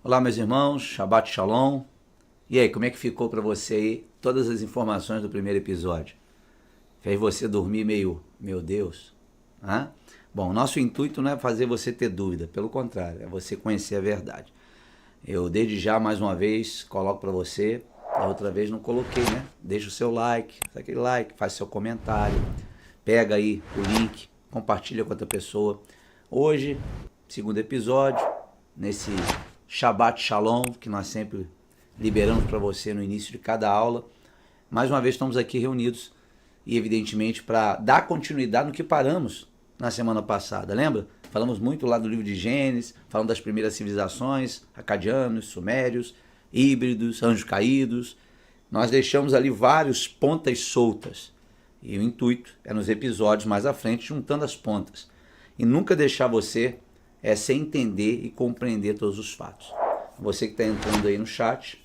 Olá, meus irmãos, Shabbat Shalom. E aí, como é que ficou para você aí todas as informações do primeiro episódio? Fez você dormir meio, meu Deus? Hã? Bom, nosso intuito não é fazer você ter dúvida, pelo contrário, é você conhecer a verdade. Eu, desde já, mais uma vez, coloco para você, da outra vez não coloquei, né? Deixa o seu like, faz aquele like, faz seu comentário, pega aí o link, compartilha com outra pessoa. Hoje, segundo episódio, nesse Shabbat Shalom, que nós sempre liberamos para você no início de cada aula. Mais uma vez estamos aqui reunidos e evidentemente para dar continuidade no que paramos na semana passada, lembra? Falamos muito lá do livro de Gênesis, falando das primeiras civilizações, acadianos, sumérios, híbridos, anjos caídos. Nós deixamos ali vários pontas soltas e o intuito é nos episódios mais à frente juntando as pontas e nunca deixar você sem entender e compreender todos os fatos. Você que está entrando aí no chat,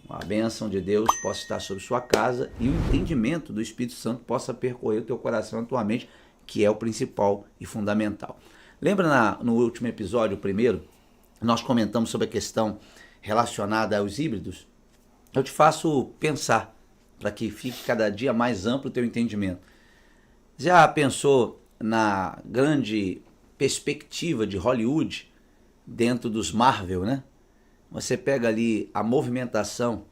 a bênção de Deus possa estar sobre sua casa e o entendimento do Espírito Santo possa percorrer o teu coração e a tua mente, que é o principal e fundamental. Lembra no último episódio, o primeiro, nós comentamos sobre a questão relacionada aos híbridos? Eu te faço pensar, para que fique cada dia mais amplo o teu entendimento. Já pensou na grande perspectiva de Hollywood dentro dos Marvel, né? Você pega ali a movimentação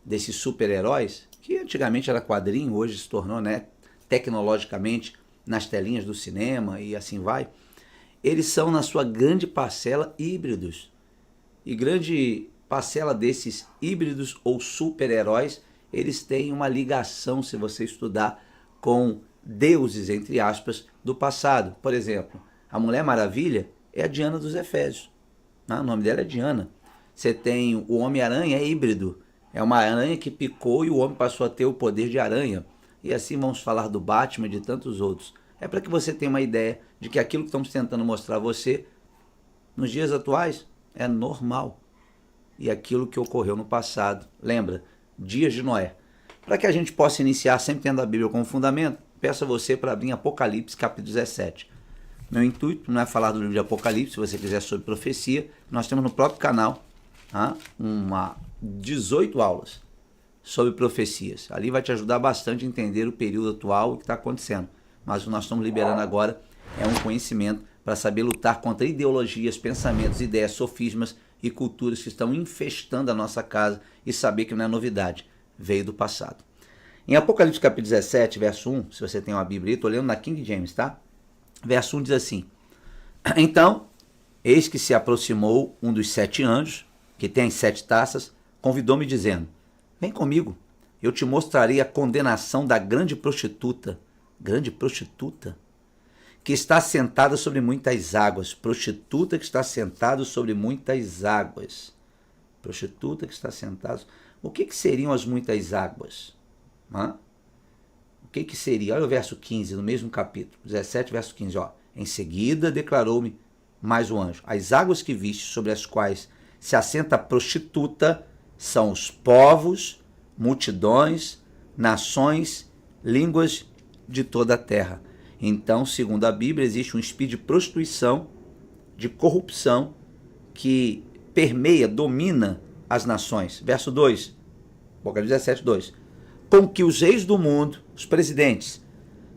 desses super-heróis, que antigamente era quadrinho, hoje se tornou, né, tecnologicamente nas telinhas do cinema e assim vai. Eles são, na sua grande parcela, híbridos. E grande parcela desses híbridos ou super-heróis, eles têm uma ligação, se você estudar, com deuses, entre aspas, do passado. Por exemplo, a Mulher Maravilha é a Diana dos Efésios. O nome dela é Diana. Você tem o Homem-Aranha, é híbrido. É uma aranha que picou e o homem passou a ter o poder de aranha. E assim vamos falar do Batman e de tantos outros. É para que você tenha uma ideia de que aquilo que estamos tentando mostrar a você, nos dias atuais, é normal. E aquilo que ocorreu no passado, lembra? Dias de Noé. Para que a gente possa iniciar sempre tendo a Bíblia como fundamento, peço a você para abrir em Apocalipse, capítulo 17. Meu intuito não é falar do livro de Apocalipse, se você quiser sobre profecia. Nós temos no próprio canal 18 aulas sobre profecias. Ali vai te ajudar bastante a entender o período atual e o que está acontecendo. Mas o que nós estamos liberando agora é um conhecimento para saber lutar contra ideologias, pensamentos, ideias, sofismas e culturas que estão infestando a nossa casa e saber que não é novidade, veio do passado. Em Apocalipse capítulo 17, verso 1, se você tem uma Bíblia, estou lendo na King James, tá? Verso 1 diz assim: Então, eis que se aproximou um dos 7 anjos, que tem as 7 taças, convidou-me dizendo: Vem comigo, eu te mostrarei a condenação da grande prostituta, que está sentada sobre muitas águas. Prostituta que está sentada sobre muitas águas. Prostituta que está sentada. O que seriam as muitas águas? O que seria? Olha o verso 15, no mesmo capítulo, 17, verso 15. Em seguida declarou-me mais o anjo: As águas que viste, sobre as quais se assenta a prostituta, são os povos, multidões, nações, línguas de toda a terra. Então, segundo a Bíblia, existe um espírito de prostituição, de corrupção, que permeia, domina as nações. Verso 2, Apocalipse 17, 2. Com que os reis do mundo, os presidentes,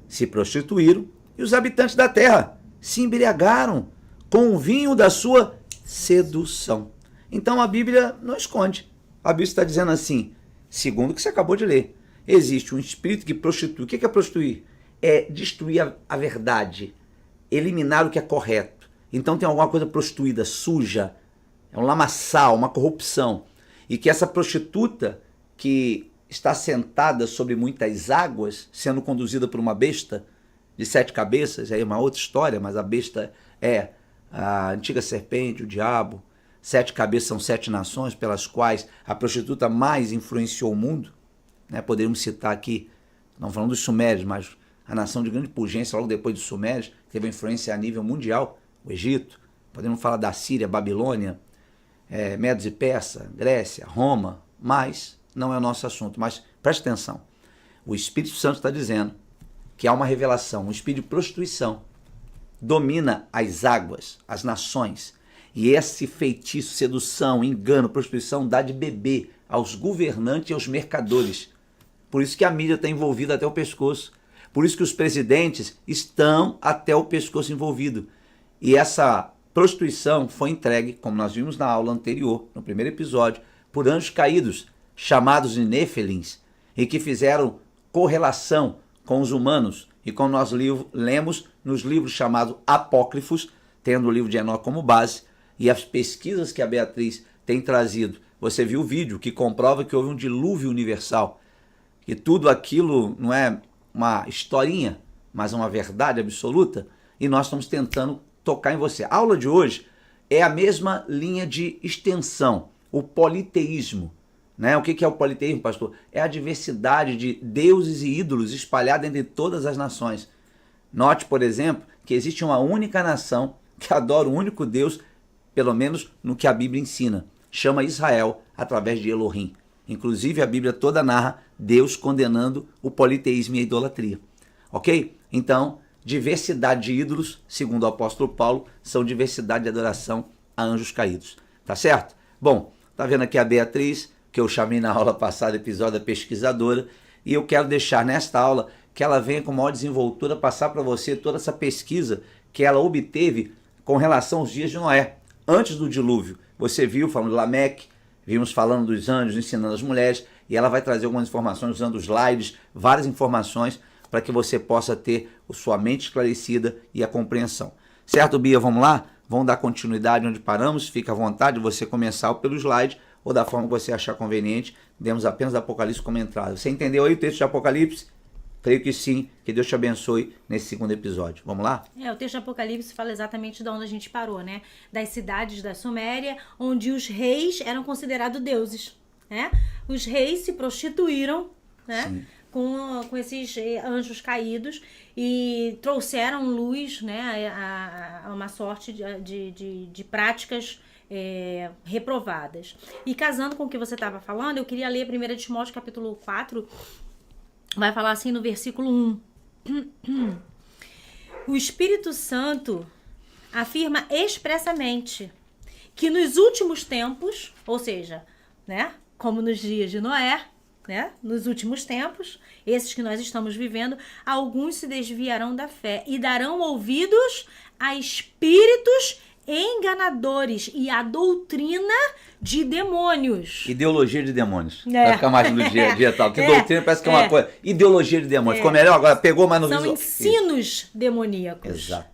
se prostituíram e os habitantes da terra se embriagaram com o vinho da sua sedução. Então a Bíblia não esconde. A Bíblia está dizendo assim, segundo o que você acabou de ler, existe um espírito que prostitui. O que é prostituir? É destruir a verdade, eliminar o que é correto. Então tem alguma coisa prostituída, suja, é um lamaçal, uma corrupção. E que essa prostituta que está sentada sobre muitas águas, sendo conduzida por uma besta de 7 cabeças, aí é uma outra história, mas a besta é a antiga serpente, o diabo. 7 cabeças são 7 nações pelas quais a prostituta mais influenciou o mundo. Poderíamos citar aqui, não falando dos sumérios, mas a nação de grande pugência logo depois dos sumérios, teve uma influência a nível mundial, o Egito. Podemos falar da Síria, Babilônia, Medos e Persa, Grécia, Roma, mas não é o nosso assunto. Mas preste atenção, o Espírito Santo está dizendo que há uma revelação, um espírito de prostituição domina as águas, as nações, E esse feitiço, sedução, engano, prostituição dá de beber aos governantes e aos mercadores. Por isso que a mídia está envolvida até o pescoço. Por isso que os presidentes estão até o pescoço envolvido. E essa prostituição foi entregue, como nós vimos na aula anterior, no primeiro episódio, por anjos caídos, chamados de Nefelins, e que fizeram correlação com os humanos. E como nós lemos nos livros chamados apócrifos, tendo o livro de Enoque como base, e as pesquisas que a Beatriz tem trazido. Você viu o vídeo que comprova que houve um dilúvio universal. Que tudo aquilo não é uma historinha, mas uma verdade absoluta. E nós estamos tentando tocar em você. A aula de hoje é a mesma linha de extensão, o politeísmo. Né? O que é o politeísmo, pastor? É a diversidade de deuses e ídolos espalhada entre todas as nações. Note, por exemplo, que existe uma única nação que adora o único Deus, pelo menos no que a Bíblia ensina. Chama Israel através de Elohim. Inclusive a Bíblia toda narra Deus condenando o politeísmo e a idolatria. Ok? Então, diversidade de ídolos, segundo o apóstolo Paulo, são diversidade de adoração a anjos caídos. Tá certo? Bom, tá vendo aqui a Beatriz, que eu chamei na aula passada, episódio da pesquisadora, e eu quero deixar nesta aula que ela venha com maior desenvoltura passar para você toda essa pesquisa que ela obteve com relação aos dias de Noé, antes do dilúvio. Você viu falando de Lameque, vimos falando dos anjos, ensinando as mulheres, e ela vai trazer algumas informações usando os slides, várias informações, para que você possa ter a sua mente esclarecida e a compreensão. Certo, Bia? Vamos lá? Vamos dar continuidade onde paramos? Fica à vontade de você começar pelo slide ou da forma que você achar conveniente. Demos apenas Apocalipse como entrada. Você entendeu aí o texto de Apocalipse? Creio que sim. Que Deus te abençoe nesse segundo episódio. Vamos lá? O texto de Apocalipse fala exatamente de onde a gente parou, né? Das cidades da Suméria, onde os reis eram considerados deuses, né? Os reis se prostituíram, né? Com esses anjos caídos e trouxeram luz, né? A uma sorte de práticas reprovadas. E casando com o que você estava falando, eu queria ler 1 Timóteo capítulo 4, vai falar assim no versículo 1. O Espírito Santo afirma expressamente que nos últimos tempos, ou seja, né, como nos dias de Noé, né, nos últimos tempos, esses que nós estamos vivendo, alguns se desviarão da fé e darão ouvidos a espíritos enganadores e a doutrina de demônios. Ideologia de demônios. Vai ficar mais no dia a dia tal. Que doutrina parece que é uma coisa. Ideologia de demônios. Ficou melhor agora? Pegou mais no São visual. ensinos demoníacos. Exato.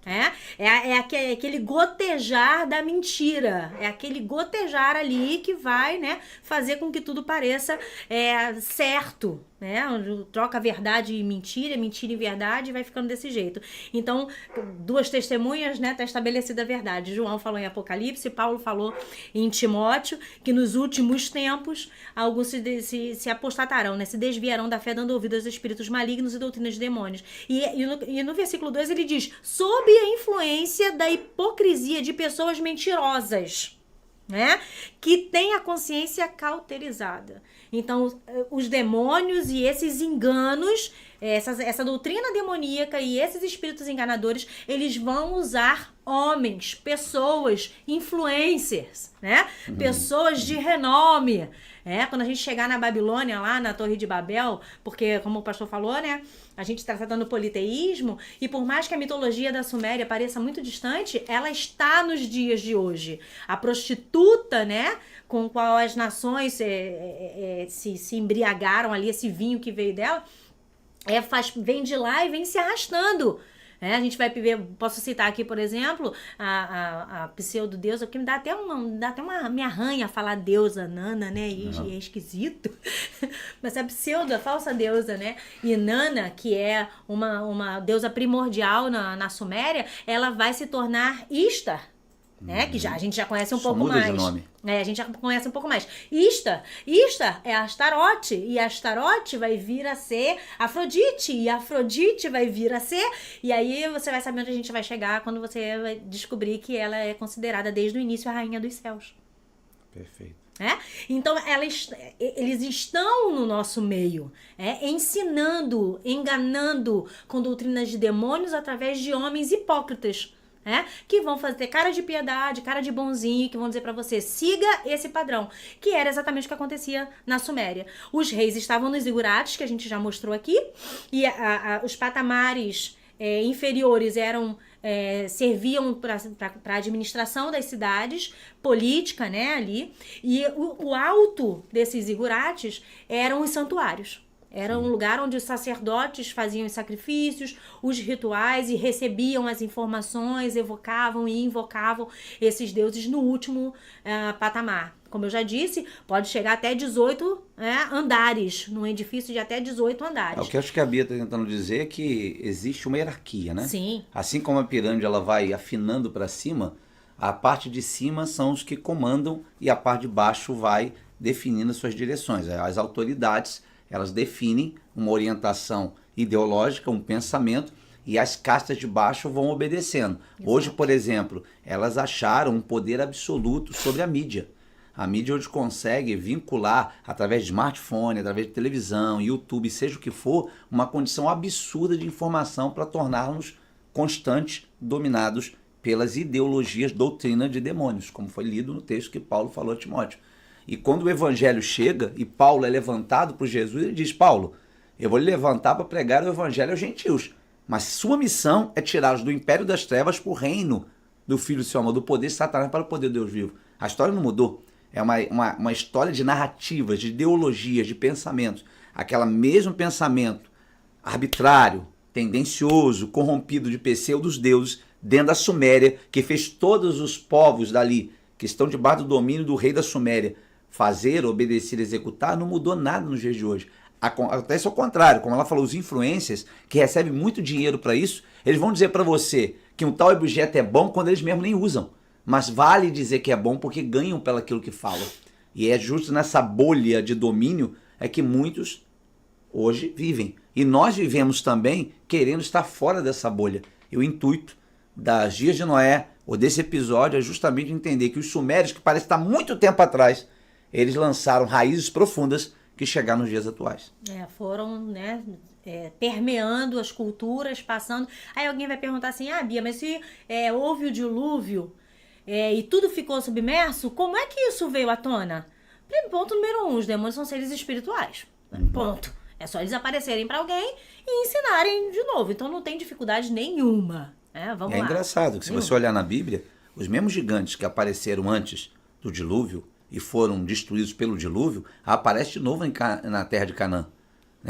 É aquele gotejar da mentira. É aquele gotejar ali que vai, né, fazer com que tudo pareça certo. Né? Troca verdade e mentira e verdade, e vai ficando desse jeito. Então, duas testemunhas, né? Tá estabelecida a verdade. João falou em Apocalipse, Paulo falou em Timóteo, que nos últimos tempos alguns se apostatarão, né? Se desviarão da fé, dando ouvidos aos espíritos malignos e doutrinas de demônios. E no versículo 2 ele diz: sob a influência da hipocrisia de pessoas mentirosas, né? Que tem a consciência cauterizada. Então, os demônios e esses enganos, essa doutrina demoníaca e esses espíritos enganadores, eles vão usar homens, pessoas, influencers, né? Pessoas de renome. Quando a gente chegar na Babilônia, lá na Torre de Babel, porque, como o pastor falou, né? A gente está tratando politeísmo, e por mais que a mitologia da Suméria pareça muito distante, ela está nos dias de hoje. A prostituta, né? Com qual as nações se embriagaram ali, esse vinho que veio dela, vem de lá e vem se arrastando. A gente vai ver, posso citar aqui, por exemplo, a pseudo-deusa, porque me dá até uma me arranha falar deusa, Nana, né? E é esquisito. Mas a falsa deusa, né? E Nana, que é uma deusa primordial na Suméria, ela vai se tornar Ishtar. Que a gente já conhece um pouco mais. A gente já conhece um pouco mais. Ishtar é Astarote, e Astarote vai vir a ser Afrodite, e Afrodite vai vir a ser, e aí você vai saber onde a gente vai chegar quando você vai descobrir que ela é considerada desde o início a rainha dos céus. Perfeito. Então eles estão no nosso meio, ensinando, enganando com doutrinas de demônios através de homens hipócritas. que vão ter cara de piedade, cara de bonzinho, que vão dizer pra você, siga esse padrão, que era exatamente o que acontecia na Suméria. Os reis estavam nos zigurates, que a gente já mostrou aqui, e os patamares inferiores serviam para a administração das cidades, política, né, ali, e o alto desses zigurates eram os santuários. Era um lugar onde os sacerdotes faziam os sacrifícios, os rituais e recebiam as informações, evocavam e invocavam esses deuses no último patamar. Como eu já disse, pode chegar até 18 andares, num edifício de até 18 andares. O que eu acho que a Bia está tentando dizer é que existe uma hierarquia, né? Sim. Assim como a pirâmide ela vai afinando para cima, a parte de cima são os que comandam e a parte de baixo vai definindo as suas direções. As autoridades, elas definem uma orientação ideológica, um pensamento, e as castas de baixo vão obedecendo. Exato. Hoje, por exemplo, elas acharam um poder absoluto sobre a mídia. A mídia hoje consegue vincular, através de smartphone, através de televisão, YouTube, seja o que for, uma condição absurda de informação para tornar-nos constantes, dominados pelas ideologias, doutrina de demônios, como foi lido no texto que Paulo falou a Timóteo. E quando o evangelho chega e Paulo é levantado por Jesus, ele diz, Paulo, eu vou lhe levantar para pregar o evangelho aos gentios, mas sua missão é tirá-los do império das trevas para o reino do Filho do seu amor, do poder de Satanás para o poder de Deus vivo. A história não mudou. É uma história de narrativas, de ideologias, de pensamentos. Aquele mesmo pensamento arbitrário, tendencioso, corrompido de Perseu dos deuses, dentro da Suméria, que fez todos os povos dali, que estão debaixo do domínio do rei da Suméria, fazer, obedecer, executar, não mudou nada nos dias de hoje. Acontece ao contrário, como ela falou, os influencers, que recebem muito dinheiro para isso, eles vão dizer para você que um tal objeto é bom quando eles mesmos nem usam. Mas vale dizer que é bom porque ganham pelaquilo que falam. E é justo nessa bolha de domínio é que muitos hoje vivem. E nós vivemos também querendo estar fora dessa bolha. E o intuito das Dias de Noé, ou desse episódio, é justamente entender que os sumérios, que parece estar muito tempo atrás, eles lançaram raízes profundas que chegaram nos dias atuais. Foram, permeando as culturas, passando... Aí alguém vai perguntar assim, Bia, mas se houve o dilúvio... e tudo ficou submerso, como é que isso veio à tona? Ponto número 1, os demônios são seres espirituais. Ponto. É só eles aparecerem para alguém e ensinarem de novo. Então não tem dificuldade nenhuma. Vamos lá. É engraçado que se você olhar na Bíblia, os mesmos gigantes que apareceram antes do dilúvio e foram destruídos pelo dilúvio, aparecem de novo na terra de Canaã.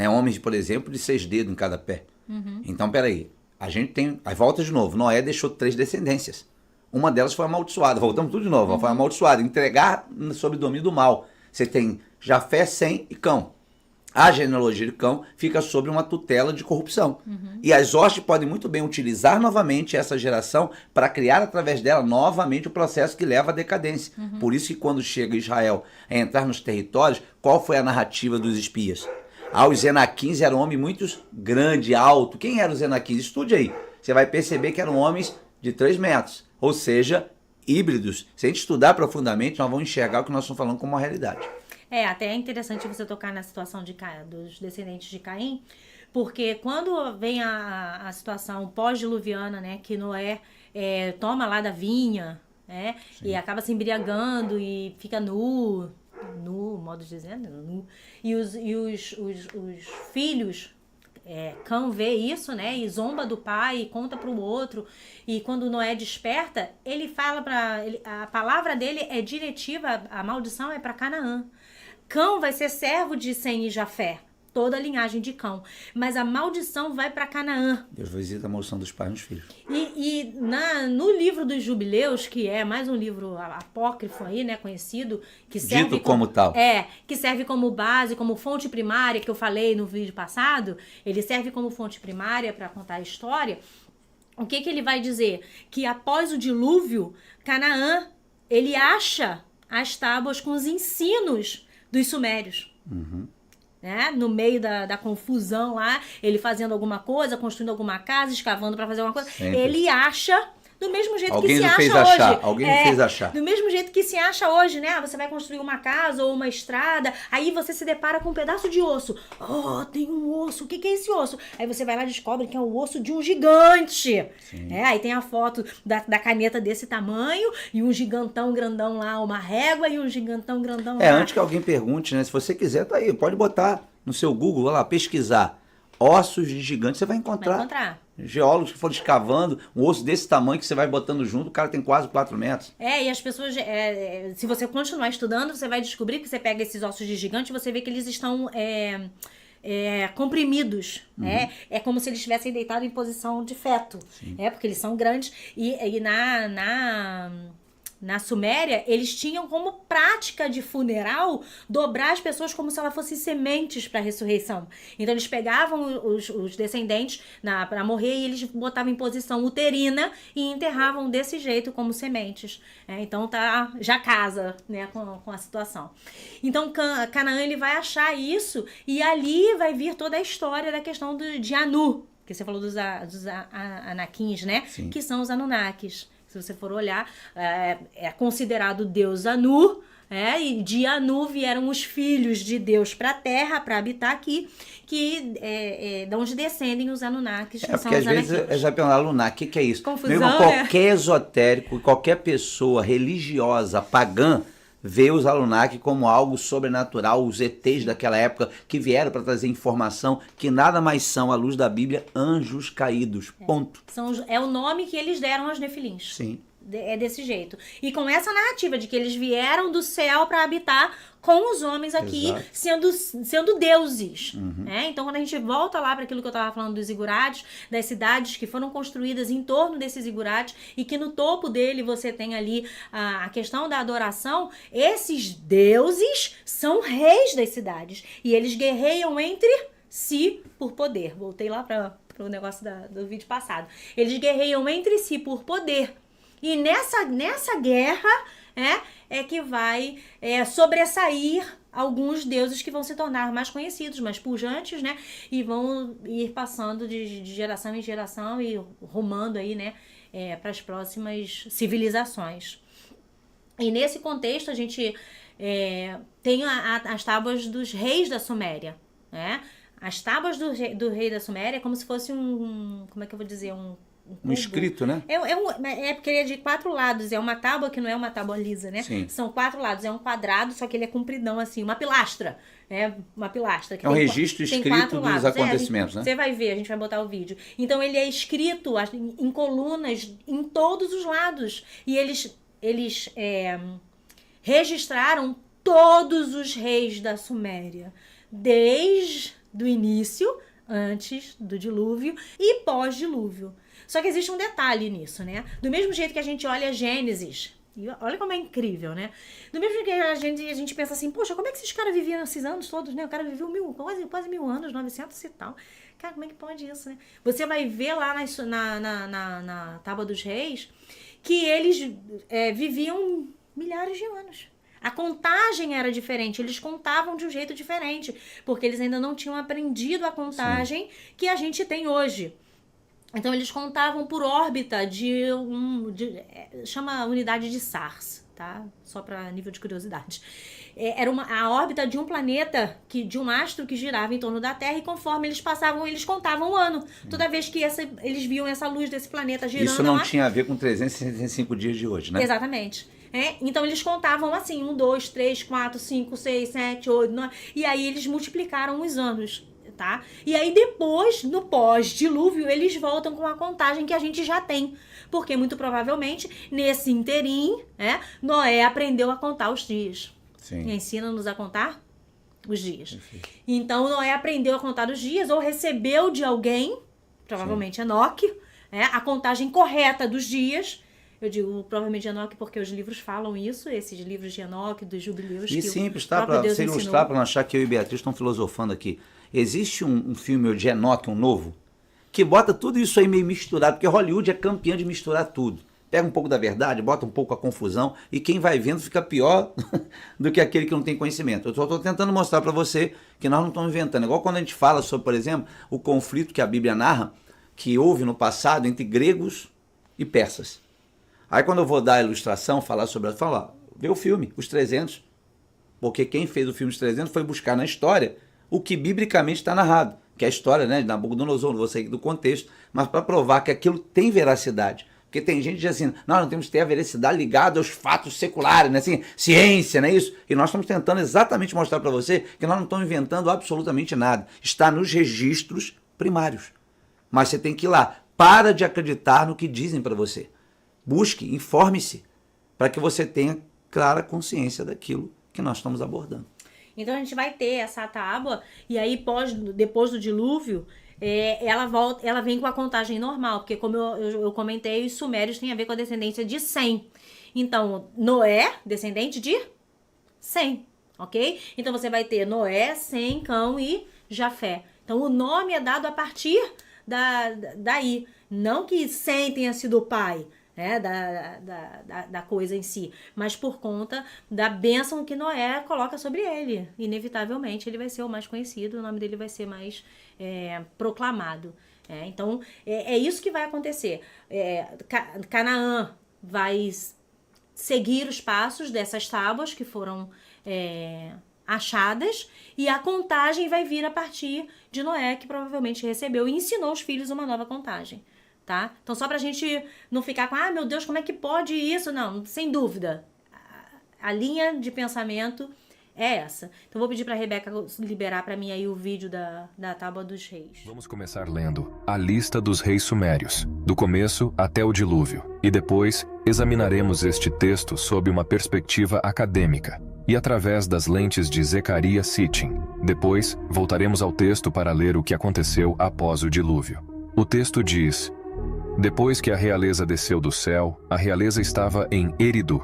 Homens, por exemplo, de 6 dedos em cada pé. Então, peraí, a gente tem... Aí volta de novo, Noé deixou 3 descendências. Uma delas foi amaldiçoada, voltamos tudo de novo, ela foi amaldiçoada, entregar sob domínio do mal. Você tem Jafé, Sem e Cão. A genealogia de Cão fica sob uma tutela de corrupção. E as hostes podem muito bem utilizar novamente essa geração para criar através dela novamente o processo que leva à decadência. Por isso que quando chega Israel a entrar nos territórios, qual foi a narrativa dos espias? Os Enaquins eram homens muito grande, alto. Quem eram os Enaquins? Estude aí. Você vai perceber que eram homens de 3 metros. Ou seja, híbridos. Se a gente estudar profundamente, nós vamos enxergar o que nós estamos falando como uma realidade. Até é interessante você tocar na situação dos descendentes de Caim, porque quando vem a situação pós-diluviana, que Noé toma lá da vinha, e acaba se embriagando e fica nu, modo de dizer, nu, e os filhos... Cão vê isso, e zomba do pai, e conta para o outro, e quando Noé desperta, ele fala a palavra dele é diretiva, a maldição é para Canaã. Cão vai ser servo de Sem e Jafé, toda a linhagem de Cão, mas a maldição vai para Canaã. Deus visita a maldição dos pais nos filhos. E no livro dos Jubileus, que é mais um livro apócrifo aí, conhecido, que serve dito como tal. Que serve como base, como fonte primária, que eu falei no vídeo passado, ele serve como fonte primária para contar a história. O que ele vai dizer? Que após o dilúvio, Canaã, ele acha as tábuas com os ensinos dos sumérios. No meio da confusão lá, ele fazendo alguma coisa, construindo alguma casa, escavando para fazer alguma coisa, ele acha Do mesmo jeito Alguém que se me fez acha achar, hoje. alguém me fez achar. Do mesmo jeito que se acha hoje, né? Você vai construir uma casa ou uma estrada, aí você se depara com um pedaço de osso. Oh, tem um osso. O que é esse osso? Aí você vai lá e descobre que é o osso de um gigante. Aí tem a foto da caneta desse tamanho e um gigantão grandão lá, uma régua e um gigantão grandão lá. Antes que alguém pergunte, né? Se você quiser, tá aí. Pode botar no seu Google, vai lá, pesquisar ossos de gigante, você vai encontrar. Geólogos que foram escavando um osso desse tamanho que você vai botando junto, o cara tem quase 4 metros. E as pessoas, se você continuar estudando, você vai descobrir que você pega esses ossos de gigante e você vê que eles estão comprimidos, né? É como se eles estivessem deitados em posição de feto, porque eles são grandes e na Suméria, eles tinham como prática de funeral dobrar as pessoas como se elas fossem sementes para a ressurreição. Então, eles pegavam os descendentes para morrer e eles botavam em posição uterina e enterravam desse jeito como sementes. Então, já casa, né, com a situação. Então, Canaã ele vai achar isso e ali vai vir toda a história da questão de Anu, que você falou dos Anaquins, né? Sim. Que são os Anunnakis. Se você for olhar, é considerado Deus Anu, e de Anu vieram os filhos de Deus para a Terra, para habitar aqui, de onde descendem os Anunnakis, que são porque os às vezes Anaquins. vai perguntar, Anunnaki, o que é isso? Confusão, Mesmo qualquer esotérico, qualquer pessoa religiosa, pagã, vê os Anunnaki como algo sobrenatural, os ETs daquela época que vieram para trazer informação, que nada mais são, à luz da Bíblia, anjos caídos, ponto. É o nome que eles deram aos Nefilins. Sim. É desse jeito. E com essa narrativa de que eles vieram do céu para habitar com os homens aqui, sendo deuses. Então, quando a gente volta lá para aquilo que eu estava falando dos zigurates, das cidades que foram construídas em torno desses zigurates e que no topo dele você tem ali a questão da adoração, esses deuses são reis das cidades. E eles guerreiam entre si por poder. Voltei lá para o negócio do vídeo passado. Eles guerreiam entre si por poder. E nessa guerra é que vai sobressair alguns deuses que vão se tornar mais conhecidos, mais pujantes, né? E vão ir passando de geração em geração e rumando aí, né? Para as próximas civilizações. E nesse contexto a gente tem as tábuas dos reis da Suméria, né? As tábuas do rei da Suméria é como se fosse como é que eu vou dizer, um escrito, né? Porque ele é de 4 lados. É uma tábua que não é uma tábua lisa, né? Sim. São 4 lados. É um quadrado, só que ele é compridão, assim. Uma pilastra. Uma pilastra. Que é um registro escrito dos acontecimentos, né? Você vai ver, a gente vai botar o vídeo. Então, ele é escrito em colunas em todos os lados. E eles registraram todos os reis da Suméria. Desde o início, antes do dilúvio e pós-dilúvio. Só que existe um detalhe nisso, né? Do mesmo jeito que a gente olha Gênesis, e olha como é incrível, né? Do mesmo jeito que a gente pensa assim, poxa, como é que esses caras viviam esses anos todos, né? O cara viveu quase 1000 anos, 900 e tal. Cara, como é que pode isso, né? Você vai ver lá na Tábua dos Reis que eles viviam milhares de anos. A contagem era diferente, eles contavam de um jeito diferente, porque eles ainda não tinham aprendido a contagem que a gente tem hoje. Então, eles contavam por órbita chama unidade de SARS, tá? Só para nível de curiosidade. Era a órbita de um planeta, de um astro que girava em torno da Terra, e conforme eles passavam, eles contavam o ano. Toda vez que eles viam essa luz desse planeta girando... Isso não tinha a ver com 365 dias de hoje, né? Exatamente. Então, eles contavam assim, 1, 2, 3, 4, 5, 6, 7, 8, 9... E aí, eles multiplicaram os anos. Tá? E aí depois, no pós-dilúvio, eles voltam com a contagem que a gente já tem. Porque muito provavelmente, nesse interim, Noé aprendeu a contar os dias. Sim. Ensina-nos a contar os dias. Perfeito. Então, Noé aprendeu a contar os dias ou recebeu de alguém, provavelmente Enoque, a contagem correta dos dias. Eu digo provavelmente Enoque porque os livros falam isso, esses livros de Enoque, dos jubileus. E simples, tá? Para você ilustrar, para não achar que eu e Beatriz estão filosofando aqui. Existe um filme de Enoque, um novo, que bota tudo isso aí meio misturado, porque Hollywood é campeã de misturar tudo. Pega um pouco da verdade, bota um pouco a confusão, e quem vai vendo fica pior do que aquele que não tem conhecimento. Eu só estou tentando mostrar para você que nós não estamos inventando. Igual quando a gente fala sobre, por exemplo, o conflito que a Bíblia narra, que houve no passado entre gregos e persas. Aí quando eu vou dar a ilustração, falar sobre ela, falar, vê o filme, Os 300. Porque quem fez o filme Os 300 foi buscar na história o que biblicamente está narrado. Que é a história, né, de Nabucodonosor, não vou sair do contexto, mas para provar que aquilo tem veracidade. Porque tem gente que diz assim, nós temos que ter a veracidade ligada aos fatos seculares, né? Assim, ciência, não é isso? E nós estamos tentando exatamente mostrar para você que nós não estamos inventando absolutamente nada. Está nos registros primários. Mas você tem que ir lá. Para de acreditar no que dizem para você. Busque, informe-se, para que você tenha clara consciência daquilo que nós estamos abordando. Então a gente vai ter essa tábua, e aí depois do dilúvio, ela vem com a contagem normal, porque como eu comentei, os sumérios têm a ver com a descendência de Sem. Então, Noé, descendente de Sem, ok? Então você vai ter Noé, Sem, Cão e Jafé. Então o nome é dado a partir daí. Não que Sem tenha sido o pai, né, da coisa em si, mas por conta da bênção que Noé coloca sobre ele. Inevitavelmente ele vai ser o mais conhecido, o nome dele vai ser mais proclamado. Então é isso que vai acontecer. Canaã vai seguir os passos dessas tábuas que foram achadas, e a contagem vai vir a partir de Noé, que provavelmente recebeu e ensinou os filhos uma nova contagem. Tá? Então, só pra gente não ficar com, meu Deus, como é que pode isso? Não, sem dúvida. A linha de pensamento é essa. Então, vou pedir pra Rebeca liberar pra mim aí o vídeo da Tábua dos Reis. Vamos começar lendo a lista dos reis sumérios, do começo até o dilúvio. E depois, examinaremos este texto sob uma perspectiva acadêmica e através das lentes de Zecharia Sitchin. Depois, voltaremos ao texto para ler o que aconteceu após o dilúvio. O texto diz: depois que a realeza desceu do céu, a realeza estava em Eridu.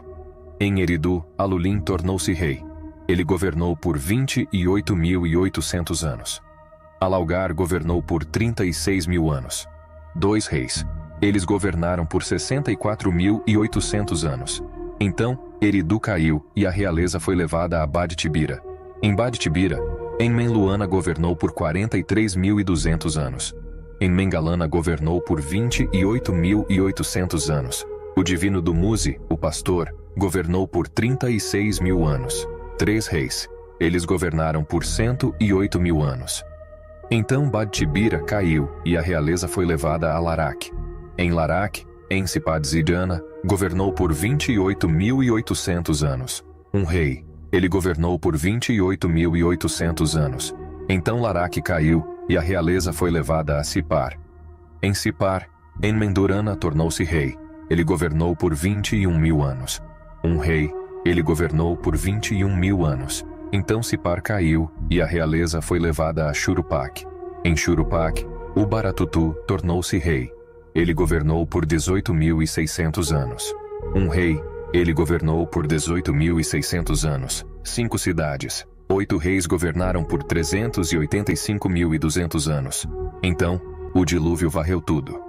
Em Eridu, Alulim tornou-se rei. Ele governou por 28.800 anos. Alaugar governou por 36.000 anos. 2 reis. Eles governaram por 64.800 anos. Então, Eridu caiu e a realeza foi levada a Bad-Tibira. Em Bad-Tibira, Enmenluana governou por 43.200 anos. Enmengalana governou por 28.800 anos. O divino Dumuzi, o pastor, governou por 36.000 anos. 3 reis. Eles governaram por 108.000 anos. Então Bad-Tibira caiu e a realeza foi levada a Larak. Em Larak, Ensipad-Zidana governou por 28.800 anos. 1 rei. Ele governou por 28.800 anos. Então Larak caiu e a realeza foi levada a Sipar. Em Sipar, Enmendurana tornou-se rei. Ele governou por 21.000 anos. 1 rei. Ele governou por 21.000 anos. Então Sipar caiu e a realeza foi levada a Shuruppak. Em Shuruppak, Ubaratutu tornou-se rei. Ele governou por 18.600 anos. 1 rei. Ele governou por 18.600 anos. 5 cidades. 8 reis governaram por 385.200 anos. Então, o dilúvio varreu tudo.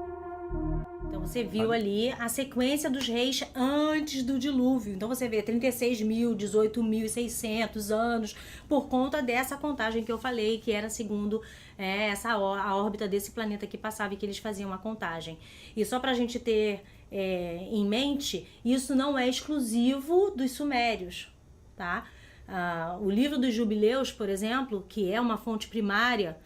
Então você viu ali a sequência dos reis antes do dilúvio. Então você vê 36.000, 18.600 anos, por conta dessa contagem que eu falei, que era segundo a órbita desse planeta que passava e que eles faziam a contagem. E só para a gente ter em mente, isso não é exclusivo dos sumérios, tá? O livro dos Jubileus, por exemplo, que é uma fonte primária,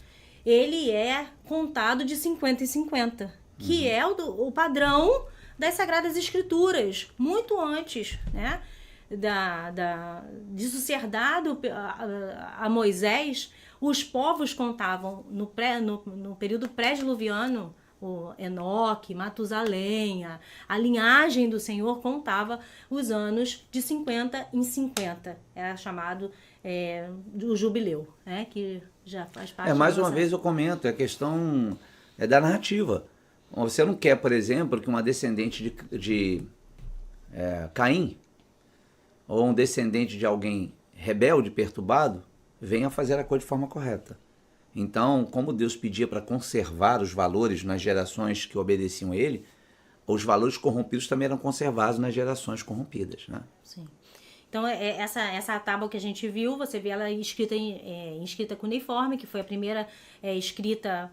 ele é contado de 50 em 50, que é o padrão das Sagradas Escrituras, muito antes, né, disso ser dado a Moisés. Os povos contavam no período pré-diluviano, o Enoque, Matusalém, a linhagem do Senhor contava os anos de 50 em 50. Era chamado do jubileu, né? Que já faz parte mais uma vez eu comento, a questão da narrativa. Você não quer, por exemplo, que uma descendente de Caim, ou um descendente de alguém rebelde, perturbado, venha fazer a coisa de forma correta. Então, como Deus pedia para conservar os valores nas gerações que obedeciam a ele, os valores corrompidos também eram conservados nas gerações corrompidas, né? Sim. Então, essa tábua que a gente viu, você vê ela escrita cuneiforme, que foi a primeira escrita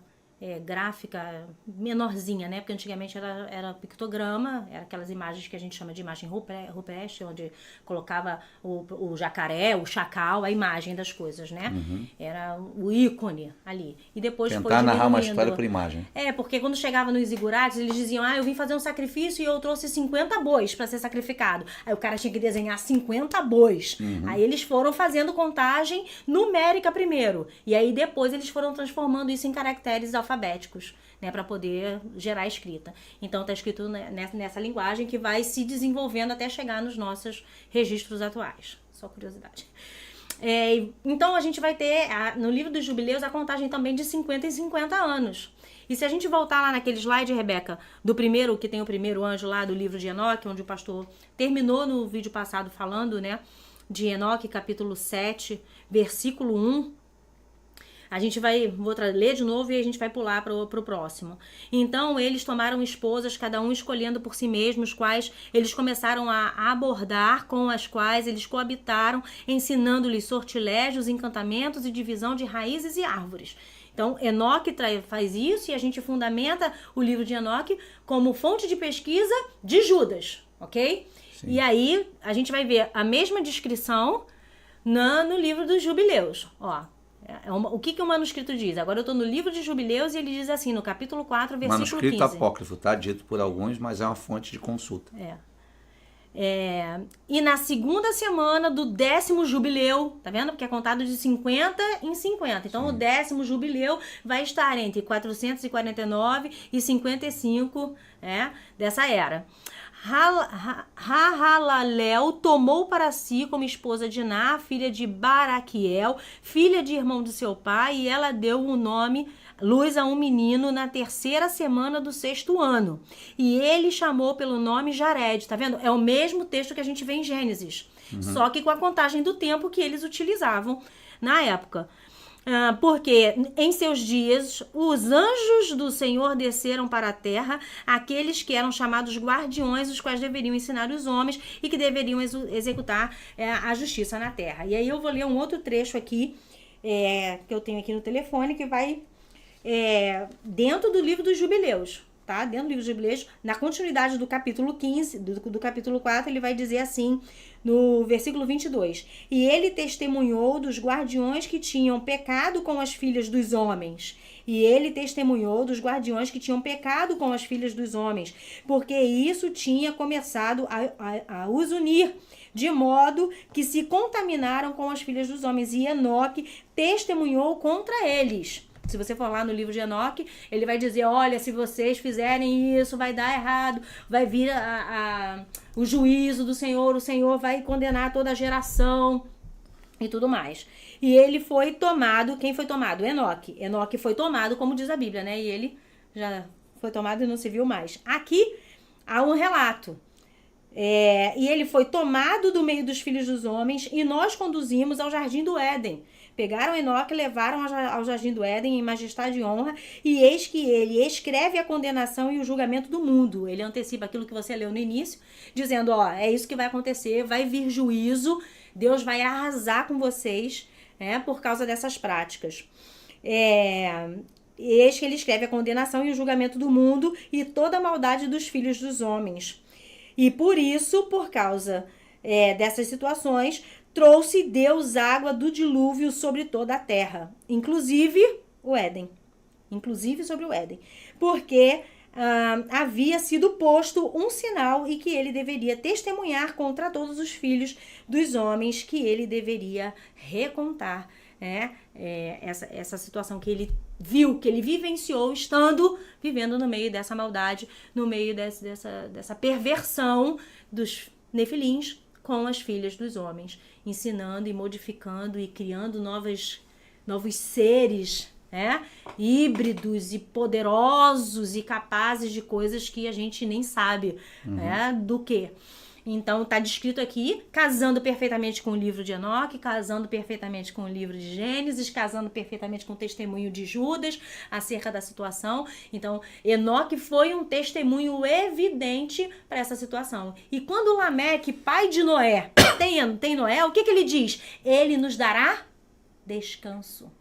gráfica menorzinha, né? Porque antigamente era pictograma, era aquelas imagens que a gente chama de imagem rupestre, onde colocava o jacaré, o chacal, a imagem das coisas, né? Era o ícone ali. E depois foi Tentar narrar uma diminuindo. história por imagem. Porque quando chegava nos zigurates, eles diziam, eu vim fazer um sacrifício e eu trouxe 50 bois para ser sacrificado. Aí o cara tinha que desenhar 50 bois. Aí eles foram fazendo contagem numérica primeiro. E aí depois eles foram transformando isso em caracteres alfabéticos, né, para poder gerar a escrita. Então tá escrito nessa linguagem que vai se desenvolvendo até chegar nos nossos registros atuais. Só curiosidade. Então a gente vai ter no livro dos jubileus a contagem também de 50 em 50 anos. E se a gente voltar lá naquele slide, Rebeca, do primeiro, que tem o primeiro anjo lá do livro de Enoque, onde o pastor terminou no vídeo passado falando, né, de Enoque, capítulo 7, versículo 1, a gente vou ler de novo e a gente vai pular para o próximo. Então, eles tomaram esposas, cada um escolhendo por si mesmos, quais eles começaram a abordar, com as quais eles coabitaram, ensinando-lhes sortilégios, encantamentos e divisão de raízes e árvores. Então, Enoque faz isso e a gente fundamenta o livro de Enoque como fonte de pesquisa de Judas, ok? Sim. E aí, a gente vai ver a mesma descrição no livro dos jubileus, ó. O que o manuscrito diz? Agora eu estou no livro de Jubileus e ele diz assim, no capítulo 4, versículo 15. Manuscrito apócrifo, tá? Dito por alguns, mas é uma fonte de consulta. E na segunda semana do 10º jubileu, tá vendo? Porque é contado de 50 em 50. Então, sim, o 10º jubileu vai estar entre 449 e 55 dessa era. Hahalalel tomou para si como esposa Diná, filha de Baraquiel, filha de irmão de seu pai, e ela deu o nome luz a um menino na 3ª semana do 6º ano. E ele chamou pelo nome Jared, tá vendo? É o mesmo texto que a gente vê em Gênesis, só que com a contagem do tempo que eles utilizavam na época. Porque em seus dias os anjos do Senhor desceram para a terra, aqueles que eram chamados guardiões, os quais deveriam ensinar os homens e que deveriam executar a justiça na terra. E aí eu vou ler um outro trecho aqui, que eu tenho aqui no telefone, que vai dentro do livro dos jubileus, tá? Dentro do livro dos jubileus, na continuidade do capítulo 15, do capítulo 4, ele vai dizer assim, no versículo 22, e ele testemunhou dos guardiões que tinham pecado com as filhas dos homens, e ele testemunhou dos guardiões que tinham pecado com as filhas dos homens, porque isso tinha começado a os unir, de modo que se contaminaram com as filhas dos homens, e Enoque testemunhou contra eles. Se você for lá no livro de Enoque, ele vai dizer, olha, se vocês fizerem isso, vai dar errado, vai vir o juízo do Senhor, o Senhor vai condenar toda a geração e tudo mais. E ele foi tomado, quem foi tomado? Enoque. Enoque foi tomado, como diz a Bíblia, né? E ele já foi tomado e não se viu mais. Aqui há um relato. E ele foi tomado do meio dos filhos dos homens e nós conduzimos ao jardim do Éden. Pegaram Enoque e levaram ao jardim do Éden em majestade e honra, e eis que ele escreve a condenação e o julgamento do mundo. Ele antecipa aquilo que você leu no início, dizendo, é isso que vai acontecer, vai vir juízo, Deus vai arrasar com vocês, por causa dessas práticas. Eis que ele escreve a condenação e o julgamento do mundo e toda a maldade dos filhos dos homens. E por isso, por causa dessas situações, trouxe Deus água do dilúvio sobre toda a terra, inclusive o Éden. Inclusive sobre o Éden. Porque havia sido posto um sinal e que ele deveria testemunhar contra todos os filhos dos homens, que ele deveria recontar essa situação que ele viu, que ele vivenciou vivendo no meio dessa maldade, no meio dessa perversão dos nefilins com as filhas dos homens, ensinando e modificando e criando novos seres, híbridos e poderosos e capazes de coisas que a gente nem sabe do que. Então está descrito aqui, casando perfeitamente com o livro de Enoque, casando perfeitamente com o livro de Gênesis, casando perfeitamente com o testemunho de Judas acerca da situação. Então, Enoque foi um testemunho evidente para essa situação. E quando Lameque, pai de Noé, tem Noé, o que ele diz? Ele nos dará descanso.